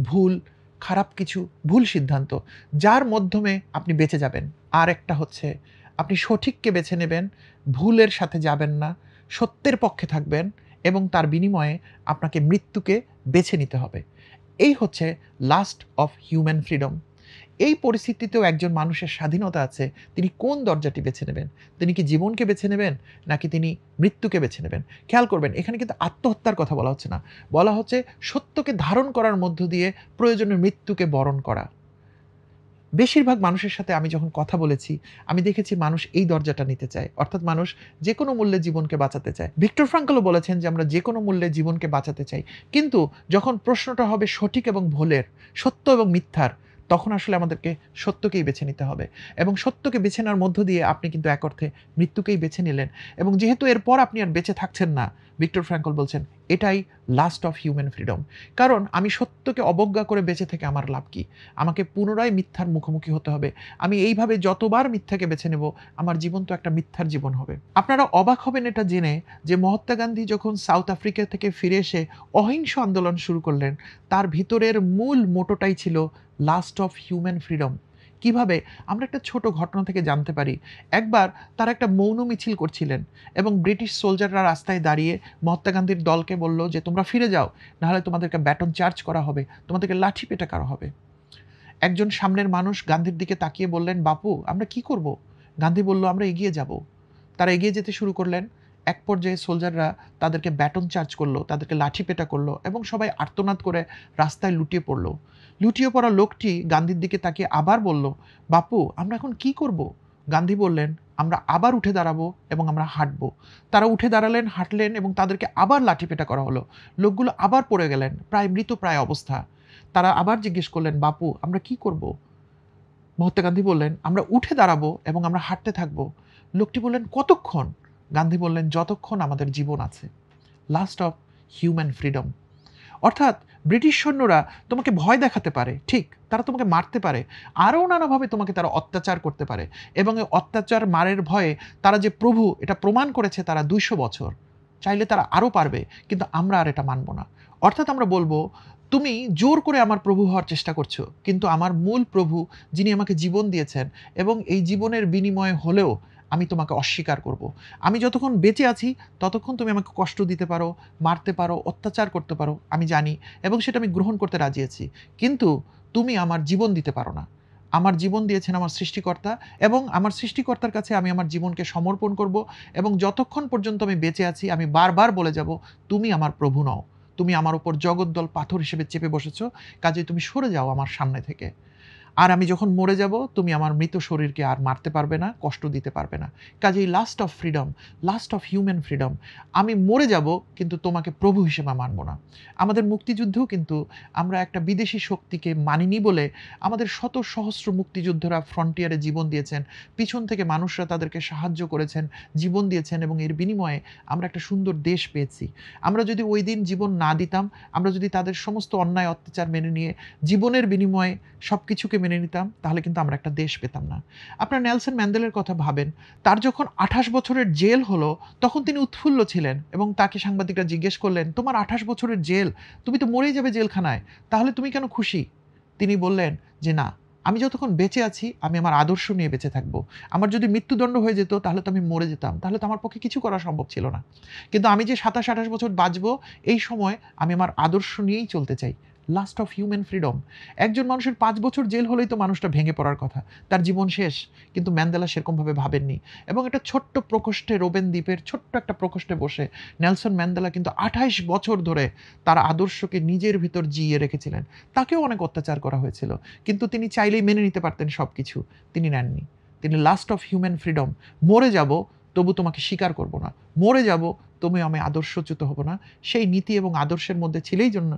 ভুল, খারাপ কিছু, ভুল সিদ্ধান্ত, যার মাধ্যমে আপনি বেঁচে যাবেন। আর একটা হচ্ছে আপনি সঠিককে বেছে নেবেন, ভুলের সাথে যাবেন না, সত্যের পক্ষে থাকবেন এবং তার বিনিময়ে আপনাকে মৃত্যুকে বেছে নিতে হবে। এই হচ্ছে লাস্ট অফ হিউম্যান ফ্রিডম। এই পরিস্থিতিতেও একজন মানুষের স্বাধীনতা আছে, তিনি কোন দরজাটি বেছে নেবেন। তিনি কি জীবনকে বেছে নেবেন নাকি তিনি মৃত্যুকে বেছে নেবেন। খেয়াল করবেন, এখানে কিন্তু আত্মহত্যার কথা বলা হচ্ছে না, বলা হচ্ছে সত্যকে ধারণ করার মধ্য দিয়ে প্রয়োজনে মৃত্যুকে বরণ করা। বেশিরভাগ মানুষের সাথে আমি যখন কথা বলেছি, আমি দেখেছি মানুষ এই দরজাটা নিতে চায়। অর্থাৎ মানুষ যেকোনো মূল্যে জীবনকে বাঁচাতে চায়। ভিক্টর ফ্রাঙ্কলও বলেছেন যে আমরা যেকোনো মূল্যে জীবনকে বাঁচাতে চাই। কিন্তু যখন প্রশ্নটা হবে সঠিক এবং ভুলের, সত্য এবং মিথ্যার, তখন আসলে আমাদেরকে সত্যকেই বেছে নিতে হবে। এবং সত্যকে বেছে নেওয়ার মধ্য দিয়ে আপনি কিন্তু এক অর্থে মৃত্যুকেই বেছে নিলেন। এবং যেহেতু এরপর আপনি আর বেঁচে থাকছেন না, ভিক্টর ফ্রাঙ্কল বলছেন এটাই লাস্ট অফ হিউম্যান ফ্রিডম। কারণ আমি সত্যকে অবজ্ঞা করে বেঁচে থেকে আমার লাভ কি? আমাকে পুনরায় মিথ্যার মুখোমুখি হতে হবে। আমি এইভাবে যতবার মিথ্যাকে বেছে নেব, আমার জীবন তো একটা মিথ্যার জীবন হবে। আপনারা অবাক হবেন এটা জেনে যে মহাত্মা গান্ধী যখন সাউথ আফ্রিকা থেকে ফিরে এসে অহিংস আন্দোলন শুরু করলেন, তার ভিতরের মূল মোটোটাই ছিল লাস্ট অফ হিউম্যান ফ্রিডম। কিভাবে? আমরা একটা ছোট ঘটনা থেকে জানতে পারি। একবার তারা একটা মৌন মিছিল করছিলেন এবং ব্রিটিশ সোলজাররা রাস্তায় দাঁড়িয়ে মহাত্মা গান্ধীর দলকে বলল যে, "তোমরা ফিরে যাও, নাহলে তোমাদেরকে ব্যাটন চার্জ করা হবে, তোমাদেরকে লাঠি পেটা করা হবে।" একজন সামনের মানুষ গান্ধীর দিকে তাকিয়ে বললেন, "বাপু, আমরা কি করব?" গান্ধী বলল, "আমরা এগিয়ে যাব।" তারা এগিয়ে যেতে শুরু করলেন। এক পর্যায়ে সোলজাররা তাদেরকে ব্যাটন চার্জ করলো, তাদেরকে লাঠিপেটা করলো এবং সবাই আর্তনাদ করে রাস্তায় লুটিয়ে পড়ল। লুটিয়ে পড়া লোকটি গান্ধীর দিকে তাকিয়ে আবার বলল, "বাপু, আমরা এখন কি করব?" গান্ধী বললেন, "আমরা আবার উঠে দাঁড়াবো এবং আমরা হাঁটবো।" তারা উঠে দাঁড়ালেন, হাঁটলেন এবং তাদেরকে আবার লাঠিপেটা করা হলো। লোকগুলো আবার পড়ে গেলেন, প্রায় মৃতপ্রায় অবস্থা। তারা আবার জিজ্ঞেস করলেন, "বাপু, আমরা কি করব?" মহাত্মা গান্ধী বললেন, "আমরা উঠে দাঁড়াবো এবং আমরা হাঁটতে থাকবো।" লোকটি বললেন, "কতক্ষণ?" গান্ধী বললেন, "যতক্ষণ আমাদের জীবন আছে।" Last of human freedom. অর্থাৎ ব্রিটিশ সৈন্যরা তোমাকে ভয় দেখাতে পারে, ঠিক, তারা তোমাকে মারতে পারে, আরও নানাভাবে তোমাকে তারা অত্যাচার করতে পারে এবং এই অত্যাচার মারের ভয়ে তারা যে প্রভু এটা প্রমাণ করেছে তারা ২০০ বছর। চাইলে তারা আরও পারবে, কিন্তু আমরা আর এটা মানব না। অর্থাৎ আমরা বলবো, তুমি জোর করে আমার প্রভু হওয়ার চেষ্টা করছো, কিন্তু আমার মূল প্রভু যিনি আমাকে জীবন দিয়েছেন এবং এই জীবনের বিনিময়ে হলেও আমি তোমাকে অস্বীকার করব। আমি যতক্ষণ বেঁচে আছি ততক্ষণ তুমি আমাকে কষ্ট দিতে পারো, মারতে পারো, অত্যাচার করতে পারো, আমি জানি এবং সেটা আমি গ্রহণ করতে রাজি আছি। কিন্তু তুমি আমার জীবন দিতে পারো না। আমার জীবন দিয়েছেন আমার সৃষ্টিকর্তা এবং আমার সৃষ্টিকর্তার কাছে আমি আমার জীবনকে সমর্পণ করব এবং যতক্ষণ পর্যন্ত আমি বেঁচে আছি আমি বারবার বলে যাব, তুমি আমার প্রভু নও। তুমি আমার উপর জগদ্দল পাথর হিসেবে চেপে বসেছ, কাজেই তুমি সরে যাও আমার সামনে থেকে। আর আমি যখন মরে যাব তুমি আমার মৃত শরীরকে আর মারতে পারবে না, কষ্ট দিতে পারবে না। কাজেই last of freedom, last of human freedom. আমি মরে যাব কিন্তু তোমাকে প্রভু হিসেবে মানব না। আমাদের মুক্তিযুদ্ধেও কিন্তু আমরা একটা বিদেশি শক্তিকে মানিনি বলে আমাদের শত সহস্র মুক্তিযোদ্ধারা ফ্রন্টিয়ারে জীবন দিয়েছেন। পিছন থেকে মানুষরা তাদেরকে সাহায্য করেছেন, জীবন দিয়েছেন এবং এর বিনিময়ে আমরা একটা সুন্দর দেশ পেয়েছি। আমরা যদি ওই দিন জীবন না দিতাম, আমরা যদি তাদের সমস্ত অন্যায় অত্যাচার মেনে নিয়ে জীবনের বিনিময়ে সবকিছুকে মেনে নিতাম, তাহলে কিন্তু আমরা একটা দেশ পেতাম না। আপনার নেলসন ম্যান্ডেলার কথা ভাবেন। তার যখন ২৮ বছরের জেল হলো, তখন তিনি উৎফুল্ল ছিলেন এবং তাকে সাংবাদিকরা জিজ্ঞেস করলেন, "তোমার ২৮ বছরের জেল, তুমি তো মরেই যাবে জেলখানায়। তাহলে তুমি কেন খুশি?" তিনি বললেন যে, "না, আমি যতক্ষণ বেঁচে আছি, আমি আমার আদর্শ নিয়ে বেঁচে থাকবো। আমার যদি মৃত্যুদণ্ড হয়ে যেত, তাহলে তো আমি মরে যেতাম। তাহলে তো আমার পক্ষে কিছু করা সম্ভব ছিল না। কিন্তু আমি যে ২৭-২৮ বছর বাঁচবো, এই সময় আমি আমার আদর্শ নিয়েই চলতে চাই।" Last of human freedom. একজন মানুষের ৫ বছর জেল হলেই তো মানুষটা ভেঙে পড়ার কথা। তার জীবন শেষ। কিন্তু ম্যান্ডেলা সেরকমভাবে ভাবেননি। এবং একটা ছোট্ট প্রকোষ্ঠে, রোবেন দ্বীপের ছোট্ট একটা প্রকোষ্ঠে বসে নেলসন ম্যান্ডেলা কিন্তু ২৮ বছর ধরে তার আদর্শকে নিজের ভিতর জিইয়ে রেখেছিলেন। তাকেও অনেক অত্যাচার করা হয়েছিল। কিন্তু তিনি চাইলেই মেনে নিতে পারতেন সবকিছু। তিনি নেননি। তিনি লাস্ট অফ হিউম্যান ফ্রিডম। মরে যাব, তবু তোমাকে স্বীকার করব না। মরে যাব, তুমি আমি আদর্শচ্যুত হব না। সেই নীতি এবং আদর্শের মধ্যে ছিলেই জন্য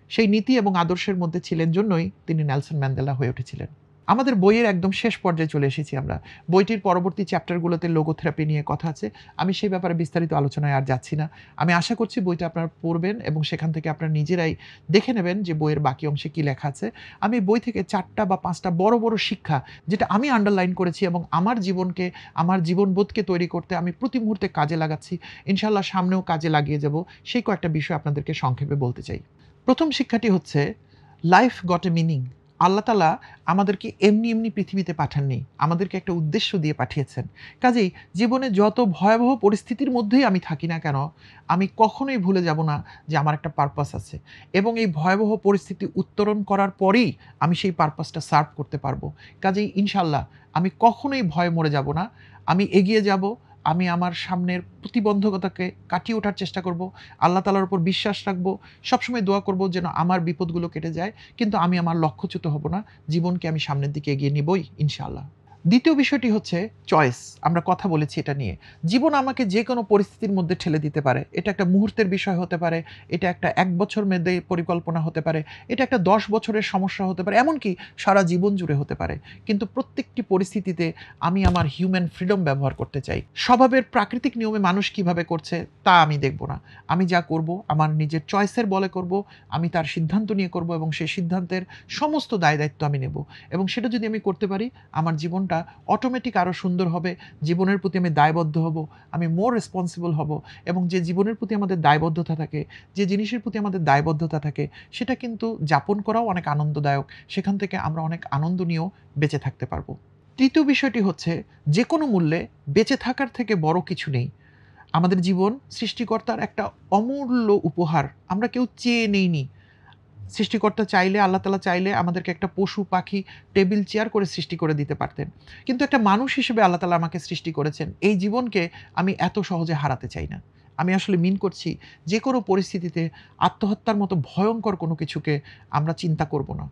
সেই নীতি এবং আদর্শের মধ্যে ছিলেন জন্যই তিনি নেলসন ম্যান্ডেলা হয়ে উঠেছিলেন। আমাদের বইয়ের একদম শেষ পর্যায়ে চলে এসেছি আমরা। বইটির পরবর্তী চ্যাপ্টারগুলোতে লোগোথেরাপি নিয়ে কথা আছে। আমি সেই ব্যাপারে বিস্তারিত আলোচনায় আর যাচ্ছি না। আমি আশা করছি বইটা আপনারা পড়বেন এবং সেখান থেকে আপনারা নিজেরাই দেখে নেবেন যে বইয়ের বাকি অংশে কী লেখা আছে। আমি বই থেকে ৪টা বা ৫টা বড়, বড় শিক্ষা যেটা আমি আন্ডারলাইন করেছি এবং আমার জীবনকে, আমার জীবনবোধকে তৈরি করতে আমি প্রতি মুহূর্তে কাজে লাগাচ্ছি। ইনশাআল্লাহ সামনেও কাজে লাগিয়ে যাব। সেই কয়েকটা বিষয় আপনাদেরকে সংক্ষেপে বলতে চাই। প্রথম শিক্ষাটি হচ্ছে লাইফ গট এ মিনিং। আল্লাহ তাআলা আমাদেরকে এমনি, এমনি পৃথিবীতে পাঠাননি। আমাদেরকে একটা উদ্দেশ্য দিয়ে পাঠিয়েছেন। কাজেই জীবনে যত ভয়াবহ পরিস্থিতির মধ্যেই আমি থাকি না কেন, আমি কখনোই ভুলে যাব না যে আমার একটা পারপাস আছে। এবং এই ভয়াবহ পরিস্থিতি উত্তরণ করার পরেই আমি সেই পারপাসটা সার্ভ করতে পারবো। কাজেই ইনশাআল্লাহ আমি কখনোই ভয়ে মরে যাব না। আমি এগিয়ে যাব, আমি আমার সামনের প্রতিবন্ধকতাকে কাটিয়ে ওঠার চেষ্টা করব, আল্লাহ তাআলার উপর বিশ্বাস রাখবো, সবসময় দোয়া করব যেন আমার বিপদগুলো কেটে যায়, কিন্তু আমি আমার লক্ষ্যচ্যুত হব না, জীবনকে আমি সামনের দিকে এগিয়ে নিবই ইনশাআল্লাহ। দ্বিতীয় বিষয়টি হচ্ছে চয়েস। আমরা কথা বলেছি এটা নিয়ে। জীবন আমাকে যে কোনো পরিস্থিতির মধ্যে ঠেলে দিতে পারে। এটা একটা মুহূর্তের বিষয় হতে পারে, এটা একটা ১ বছর মেয়াদে পরিকল্পনা হতে পারে, এটা একটা ১০ বছরের সমস্যা হতে পারে, এমনকি সারা জীবন জুড়ে হতে পারে। কিন্তু প্রত্যেকটি পরিস্থিতিতে আমি আমার হিউম্যান ফ্রিডম ব্যবহার করতে চাই। স্বভাবের প্রাকৃতিক নিয়মে মানুষ কিভাবে করছে তা আমি দেখব না। আমি যা করব আমার নিজের চয়েসের বলে করব, আমি তার সিদ্ধান্ত নিয়ে করব এবং সেই সিদ্ধান্তের সমস্ত দায়-দায়িত্ব আমি নেব। এবং সেটা যদি আমি করতে পারি, আমার জীবনটা অটোমেটিক আরও সুন্দর হবে। জীবনের প্রতি আমি দায়বদ্ধ হব, আমি মোর রেসপন্সিবল হব, এবং যে জীবনের প্রতি আমাদের দায়বদ্ধতা থাকে, যে জিনিসের প্রতি আমাদের দায়বদ্ধতা থাকে, সেটা কিন্তু যাপন করাও অনেক আনন্দদায়ক। সেখান থেকে আমরা অনেক আনন্দ নিয়েও বেঁচে থাকতে পারবো। তৃতীয় বিষয়টি হচ্ছে, যে কোনো মূল্যে বেঁচে থাকার থেকে বড় কিছু নেই। আমাদের জীবন সৃষ্টিকর্তার একটা অমূল্য উপহার, আমরা কেউ চেয়ে নেইনি। সৃষ্টিকর্তা চাইলে, আল্লাহ তাআলা চাইলে আমাদেরকে একটা পশু, পাখি, টেবিল, চেয়ার করে সৃষ্টি করে দিতে পারতেন। কিন্তু একটা মানুষ হিসেবে আল্লাহ তাআলা আমাকে সৃষ্টি করেছেন। এই জীবনকে আমি এত সহজে হারাতে চাই না। আমি আসলে মিন করছি, যে কোনো পরিস্থিতিতে আত্মহত্যার মতো ভয়ঙ্কর কোনো কিছুকে আমরা চিন্তা করব না।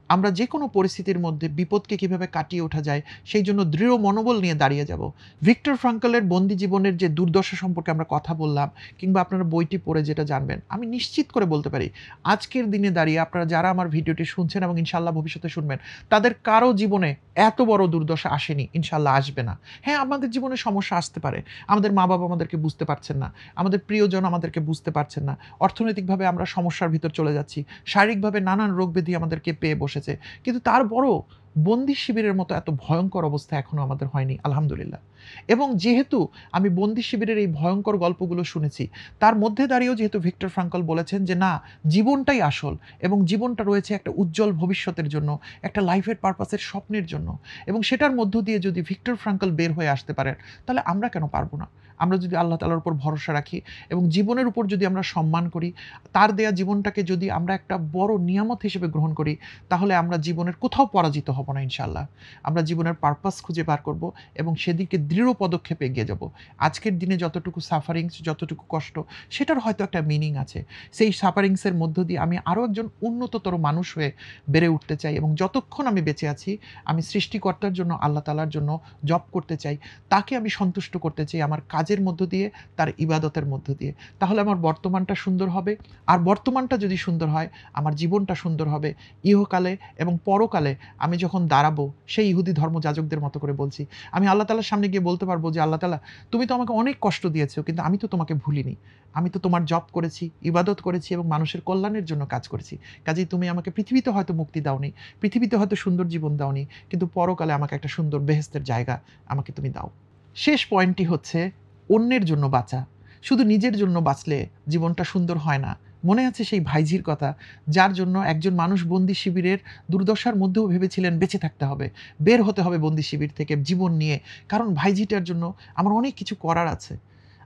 আমরা যে কোনো পরিস্থিতির মধ্যে বিপদকে কিভাবে কাটিয়ে ওঠা যায়, সেই জন্য দৃঢ় মনোবল নিয়ে দাঁড়িয়ে যাব। ভিক্টর ফ্রাঙ্কলের বন্দি জীবনের যে দুর্দশা সম্পর্কে আমরা কথা বললাম, কিংবা আপনারা বইটি পড়ে যেটা জানবেন, আমি নিশ্চিত করে বলতে পারি, আজকের দিনে দাঁড়িয়ে আপনারা যারা আমার ভিডিওটি শুনছেন এবং ইনশাআল্লাহ ভবিষ্যতে শুনবেন, তাদের কারো জীবনে এত বড় দুর্দশা আসেনি, ইনশাআল্লাহ আসবে না। হ্যাঁ, আমাদের জীবনে সমস্যা আসতে পারে। আমাদের মা-বাবা আমাদেরকে বুঝতে পারছেন না, আমাদের প্রিয়জন আমাদেরকে বুঝতে পারছেন না, অর্থনৈতিকভাবে আমরা সমস্যার ভিতর চলে যাচ্ছি, শারীরিকভাবে নানান রোগ ব্যাধি আমাদেরকে পেয়ে বসেছে। কিন্তু তারপরও বন্দি শিবিরের মতো এত ভয়ঙ্কর অবস্থা এখনো আমাদের হয়নি, আলহামদুলিল্লাহ। এবং যেহেতু আমি বন্দি শিবিরের এই ভয়ঙ্কর গল্পগুলো শুনেছি, তার মধ্যে দাঁড়িয়েও যেহেতু ভিক্টর ফ্রাঙ্কল বলেছেন যে না, জীবনটাই আসল, এবং জীবনটা রয়েছে একটা উজ্জ্বল ভবিষ্যতের জন্য, একটা লাইফের পারপাসের স্বপ্নের জন্য, এবং সেটার মধ্য দিয়ে যদি ভিক্টর ফ্রাঙ্কল বের হয়ে আসতে পারেন, তাহলে আমরা কেন পারবো না? আমরা যদি আল্লাহ তাআলার উপর ভরসা রাখি এবং জীবনের উপর যদি আমরা সম্মান করি, তার দেয়া জীবনটাকে যদি আমরা একটা বড় নিয়ামত হিসেবে গ্রহণ করি, তাহলে আমরা জীবনের কোথাও পরাজিত হব না ইনশাআল্লাহ। আমরা জীবনের পারপাস খুঁজে বার করব এবং সেদিকে দৃঢ় পদক্ষেপে এগিয়ে যাব। আজকের দিনে যতটুকু সাফারিংস, যতটুকু কষ্ট, সেটার হয়তো একটা মিনিং আছে। সেই সাফারিংসের মধ্য দিয়ে আমি আরও একজন উন্নততর মানুষ হয়ে বেড়ে উঠতে চাই, এবং যতক্ষণ আমি বেঁচে আছি, আমি সৃষ্টিকর্তার জন্য, আল্লাহ তাআলার জন্য জব করতে চাই। তাকে আমি সন্তুষ্ট করতে চাই আমার কাজের মধ্য দিয়ে, তার ইবাদতের মধ্য দিয়ে। তাহলে আমার বর্তমানটা সুন্দর হবে, আর বর্তমানটা যদি সুন্দর হয়, আমার জীবনটা সুন্দর হবে। ইহকালে এবং পরকালে আমি যখন দাঁড়াবো, সেই ইহুদি ধর্মযাজকদের মতো করে বলছি, আমি আল্লাহ তাআলার সামনে গিয়ে বলতে পারবো যে, আল্লাহ তাআলা, তুমি তো আমাকে অনেক কষ্ট দিয়েছো, কিন্তু আমি তো তোমাকে ভুলিনি। আমি তো তোমার জব করেছি, ইবাদত করেছি এবং মানুষের কল্যাণের জন্য কাজ করেছি। কাজেই তুমি আমাকে পৃথিবীতে হয়তো মুক্তি দাওনি, পৃথিবীতে হয়তো সুন্দর জীবন দাওনি, কিন্তু পরকালে আমাকে একটা সুন্দর বেহেশতের জায়গা আমাকে তুমি দাও। শেষ পয়েন্টটি হচ্ছে, অন্যের জন্য বাঁচা। শুধু নিজের জন্য বাঁচলে জীবনটা সুন্দর হয় না। মনে আছে সেই ভাইঝির কথা, যার জন্য একজন মানুষ বন্দি শিবিরের দুর্দশার মধ্যেও ভেবেছিলেন বেঁচে থাকতে হবে, বের হতে হবে বন্দি শিবির থেকে জীবন নিয়ে, কারণ ভাইঝিটার জন্য আমার অনেক কিছু করার আছে।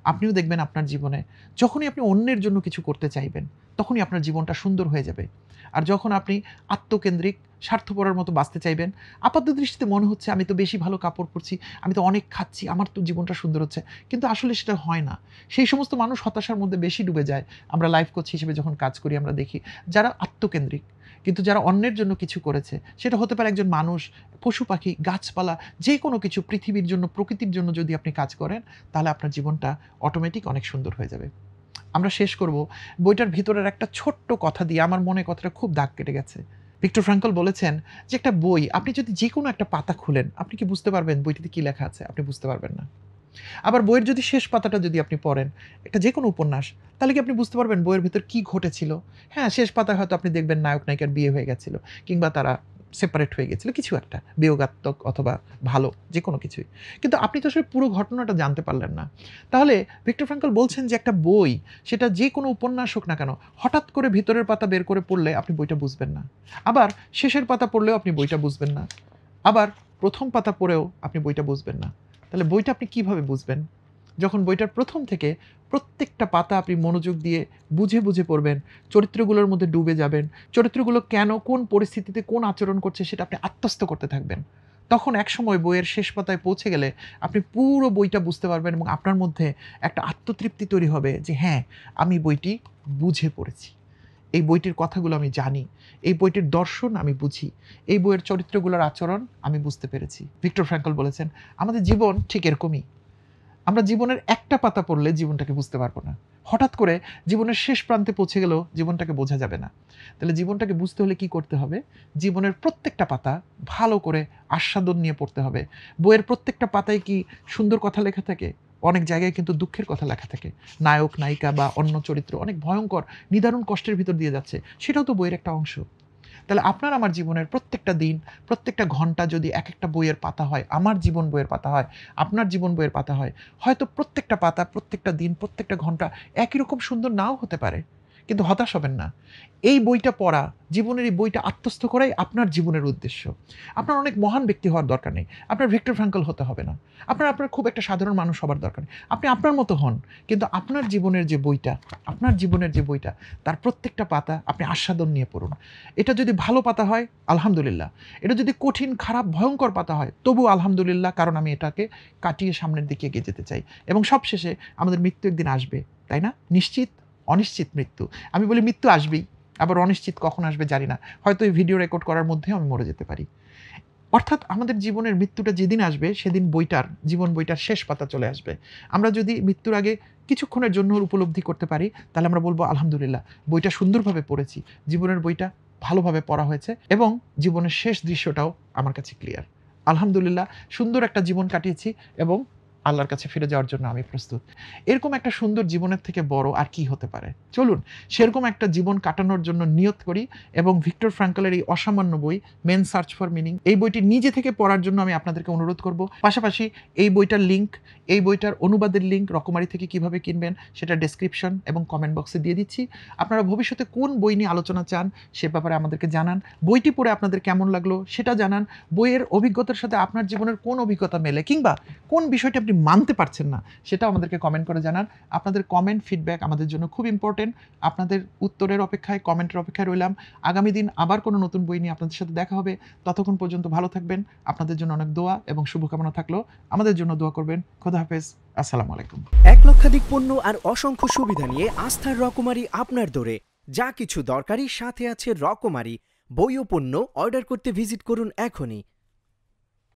আপনিও দেখবেন আপনার জীবনে যখনই আপনি অন্যের জন্য কিছু করতে চাইবেন, তখনই আপনার জীবনটা সুন্দর হয়ে যাবে। আর যখন আপনি আত্মকেন্দ্রিক, স্বার্থপরের মতো বাঁচতে চাইবেন, আপাত দৃষ্টিতে মনে হচ্ছে আমি তো বেশি ভালো কাপড় পরছি, আমি তো অনেক খাচ্ছি, আমার তো জীবনটা সুন্দর হচ্ছে, কিন্তু আসলে সেটা হয় না। সেই সমস্ত মানুষ হতাশার মধ্যে বেশি ডুবে যায়। আমরা লাইফ কোচ হিসেবে যখন কাজ করি, আমরা দেখি যারা আত্মকেন্দ্রিক, কিন্তু যারা অন্যের জন্য কিছু করেছে, সেটা হতে পারে একজন মানুষ, পশু পাখি, গাছপালা, যে কোনো কিছু, পৃথিবীর জন্য, প্রকৃতির জন্য যদি আপনি কাজ করেন, তাহলে আপনার জীবনটা অটোমেটিক অনেক সুন্দর হয়ে যাবে। আমরা শেষ করব বইটার ভিতরের একটা ছোট্ট কথা দিয়ে, আমার মনে কথাটা খুব দাগ কেটে গেছে। ভিক্টর ফ্রাঙ্কল বলেছেন যে একটা বই আপনি যদি যে কোনো একটা পাতা খুলেন, আপনি কি বুঝতে পারবেন বইটিতে কি লেখা আছে? আপনি বুঝতে পারবেন না। আবার বইয়ের যদি শেষ পাতাটা যদি আপনি পড়েন, একটা যেকোনো উপন্যাস, তাহলে কি আপনি বুঝতে পারবেন বইয়ের ভেতর কি ঘটেছিল? হ্যাঁ, শেষ পাতায় হয়তো আপনি দেখবেন নায়ক নায়িকার বিয়ে হয়ে গেছিল, কিংবা তারা সেপারেট হয়ে গেছিল, কিছু একটা বিয়োগাত্মক অথবা ভালো, যেকোনো কিছুই। কিন্তু আপনি তো আসলে পুরো ঘটনাটা জানতে পারলেন না। তাহলে ভিক্টর ফ্রাঙ্কল বলছেন যে একটা বই, সেটা যে কোনো উপন্যাস হোক না কেন, হঠাৎ করে ভিতরের পাতা বের করে পড়লে আপনি বইটা বুঝবেন না। আবার শেষের পাতা পড়লেও আপনি বইটা বুঝবেন না। আবার ১ম পাতা পড়েও আপনি বইটা বুঝবেন না। তাহলে বইটা আপনি কিভাবে বুঝবেন? যখন বইটার ১ম থেকে প্রত্যেকটা পাতা আপনি মনোযোগ দিয়ে বুঝে, বুঝে পড়বেন, চরিত্রগুলোর মধ্যে ডুবে যাবেন, চরিত্রগুলো কেন, কোন পরিস্থিতিতে কোন আচরণ করছে, সেটা আপনি আত্মস্থ করতে থাকবেন। তখন একসময় বইয়ের শেষ পাতায় পৌঁছে গেলে আপনি পুরো বইটা বুঝতে পারবেন এবং আপনার মধ্যে একটা আত্মতৃপ্তি তৈরি হবে যে হ্যাঁ, আমি বইটি বুঝে পড়েছি। এই বইটির কথাগুলো আমি জানি, এই বইটির দর্শন আমি বুঝি, এই বইয়ের চরিত্রগুলোর আচরণ আমি বুঝতে পেরেছি। ভিক্টর ফ্র্যাঙ্কল বলেছেন, আমাদের জীবন ঠিক এরকমই। আমরা জীবনের একটা পাতা পড়লে জীবনটাকে বুঝতে পারবো না। হঠাৎ করে জীবনের শেষ প্রান্তে পৌঁছে গেলেও জীবনটাকে বোঝা যাবে না। তাহলে জীবনটাকে বুঝতে হলে কি করতে হবে? জীবনের প্রত্যেকটা পাতা ভালো করে আস্বাদন নিয়ে পড়তে হবে। বইয়ের প্রত্যেকটা পাতায় কি সুন্দর কথা লেখা থাকে? অনেক জায়গায় কিন্তু দুঃখের কথা লেখা থাকে। নায়ক, নায়িকা বা অন্য চরিত্র অনেক ভয়ঙ্কর, নিদারুণ কষ্টের ভিতর দিয়ে যাচ্ছে। সেটাও তো বইয়ের একটা অংশ। তাহলে আপনার আমার জীবনের প্রত্যেকটা দিন, প্রত্যেকটা ঘন্টা যদি এক একটা বইয়ের পাতা হয়, আমার জীবন বইয়ের পাতা হয়, আপনার জীবন বইয়ের পাতা হয়, হয়তো প্রত্যেকটা পাতা, প্রত্যেকটা দিন, প্রত্যেকটা ঘন্টা একই রকম সুন্দর নাও হতে পারে। কিন্তু হতাশ হবেন না। এই বইটা পড়া, জীবনের এই বইটা আত্মস্থ করাই আপনার জীবনের উদ্দেশ্য। আপনার অনেক মহান ব্যক্তি হওয়ার দরকার নেই। আপনার ভিক্টর ফ্র্যাঙ্কল হতে হবে না। আপনার খুব একটা সাধারণ মানুষ হবার দরকার নেই। আপনি আপনার মতো হন। কিন্তু আপনার জীবনের যে বইটা, তার প্রত্যেকটা পাতা আপনি আস্বাদন নিয়ে পড়ুন। এটা যদি ভালো পাতা হয়, আলহামদুলিল্লাহ। এটা যদি কঠিন, খারাপ, ভয়ঙ্কর পাতা হয়, তবুও আলহামদুলিল্লাহ, কারণ আমি এটাকে কাটিয়ে সামনের দিকে এগিয়ে যেতে চাই। এবং সবশেষে আমাদের মৃত্যু একদিন আসবে, তাই না? নিশ্চিত, অনিশ্চিত মৃত্যু। আমি বলি মৃত্যু আসবেই, আবার অনিশ্চিত কখন আসবে জানি না। হয়তো এই ভিডিও রেকর্ড করার মধ্যেও আমি মরে যেতে পারি। অর্থাৎ আমাদের জীবনের মৃত্যুটা যেদিন আসবে, সেদিন জীবন বইটার শেষ পাতা চলে আসবে। আমরা যদি মৃত্যুর আগে কিছুক্ষণের জন্য উপলব্ধি করতে পারি, তাহলে আমরা বলবো আলহামদুলিল্লাহ, বইটা সুন্দরভাবে পড়েছি, জীবনের বইটা ভালোভাবে পড়া হয়েছে এবং জীবনের শেষ দৃশ্যটাও আমার কাছে ক্লিয়ার। আলহামদুলিল্লাহ, সুন্দর একটা জীবন কাটিয়েছি এবং আল্লাহর কাছে ফিরে যাওয়ার জন্য আমি প্রস্তুত। এরকম একটা সুন্দর জীবনের থেকে বড় আর কি হতে পারে? চলুন সেরকম একটা জীবন কাটানোর জন্য নিয়ত করি এবং ভিক্টর ফ্র্যাঙ্কলের এই অসামান্য বই মেন সার্চ ফর মিনিং, এই বইটি নিজে থেকে পড়ার জন্য আমি আপনাদেরকে অনুরোধ করব। পাশাপাশি এই বইটার লিঙ্ক, এই বইটার অনুবাদের লিঙ্ক রকমারি থেকে কিভাবে কিনবেন সেটা ডেসক্রিপশন এবং কমেন্ট বক্সে দিয়ে দিচ্ছি। আপনারা ভবিষ্যতে কোন বই নিয়ে আলোচনা চান সে ব্যাপারে আমাদেরকে জানান। বইটি পড়ে আপনাদের কেমন লাগলো সেটা জানান। বইয়ের অভিজ্ঞতার সাথে আপনার জীবনের কোন অভিজ্ঞতা মেলে, কিংবা কোন বিষয়টি আপনি মানতে পারছেন না, সেটাও আমাদেরকে কমেন্ট করে জানান। আপনাদের কমেন্ট, ফিডব্যাক আমাদের জন্য খুব ইম্পর্টেন্ট। আপনাদের উত্তরের অপেক্ষায়, কমেন্টের অপেক্ষায় রইলাম। আগামী দিন আবার কোনো নতুন বই নিয়ে আপনাদের সাথে দেখা হবে। ততক্ষণ পর্যন্ত ভালো থাকবেন। আপনাদের জন্য অনেক দোয়া এবং শুভকামনা থাকলো। আমাদের জন্য দোয়া করবেন। খোদা হাফেজ। আসসালামু আলাইকুম। 1 লক্ষাধিক পণ্য আর অসংখ্য সুবিধা নিয়ে আস্থার রকমারি আপনার দৌড়ে। যা কিছু দরকারি সাথে আছে রকমারি। বই ও পণ্য অর্ডার করতে ভিজিট করুন এখনই।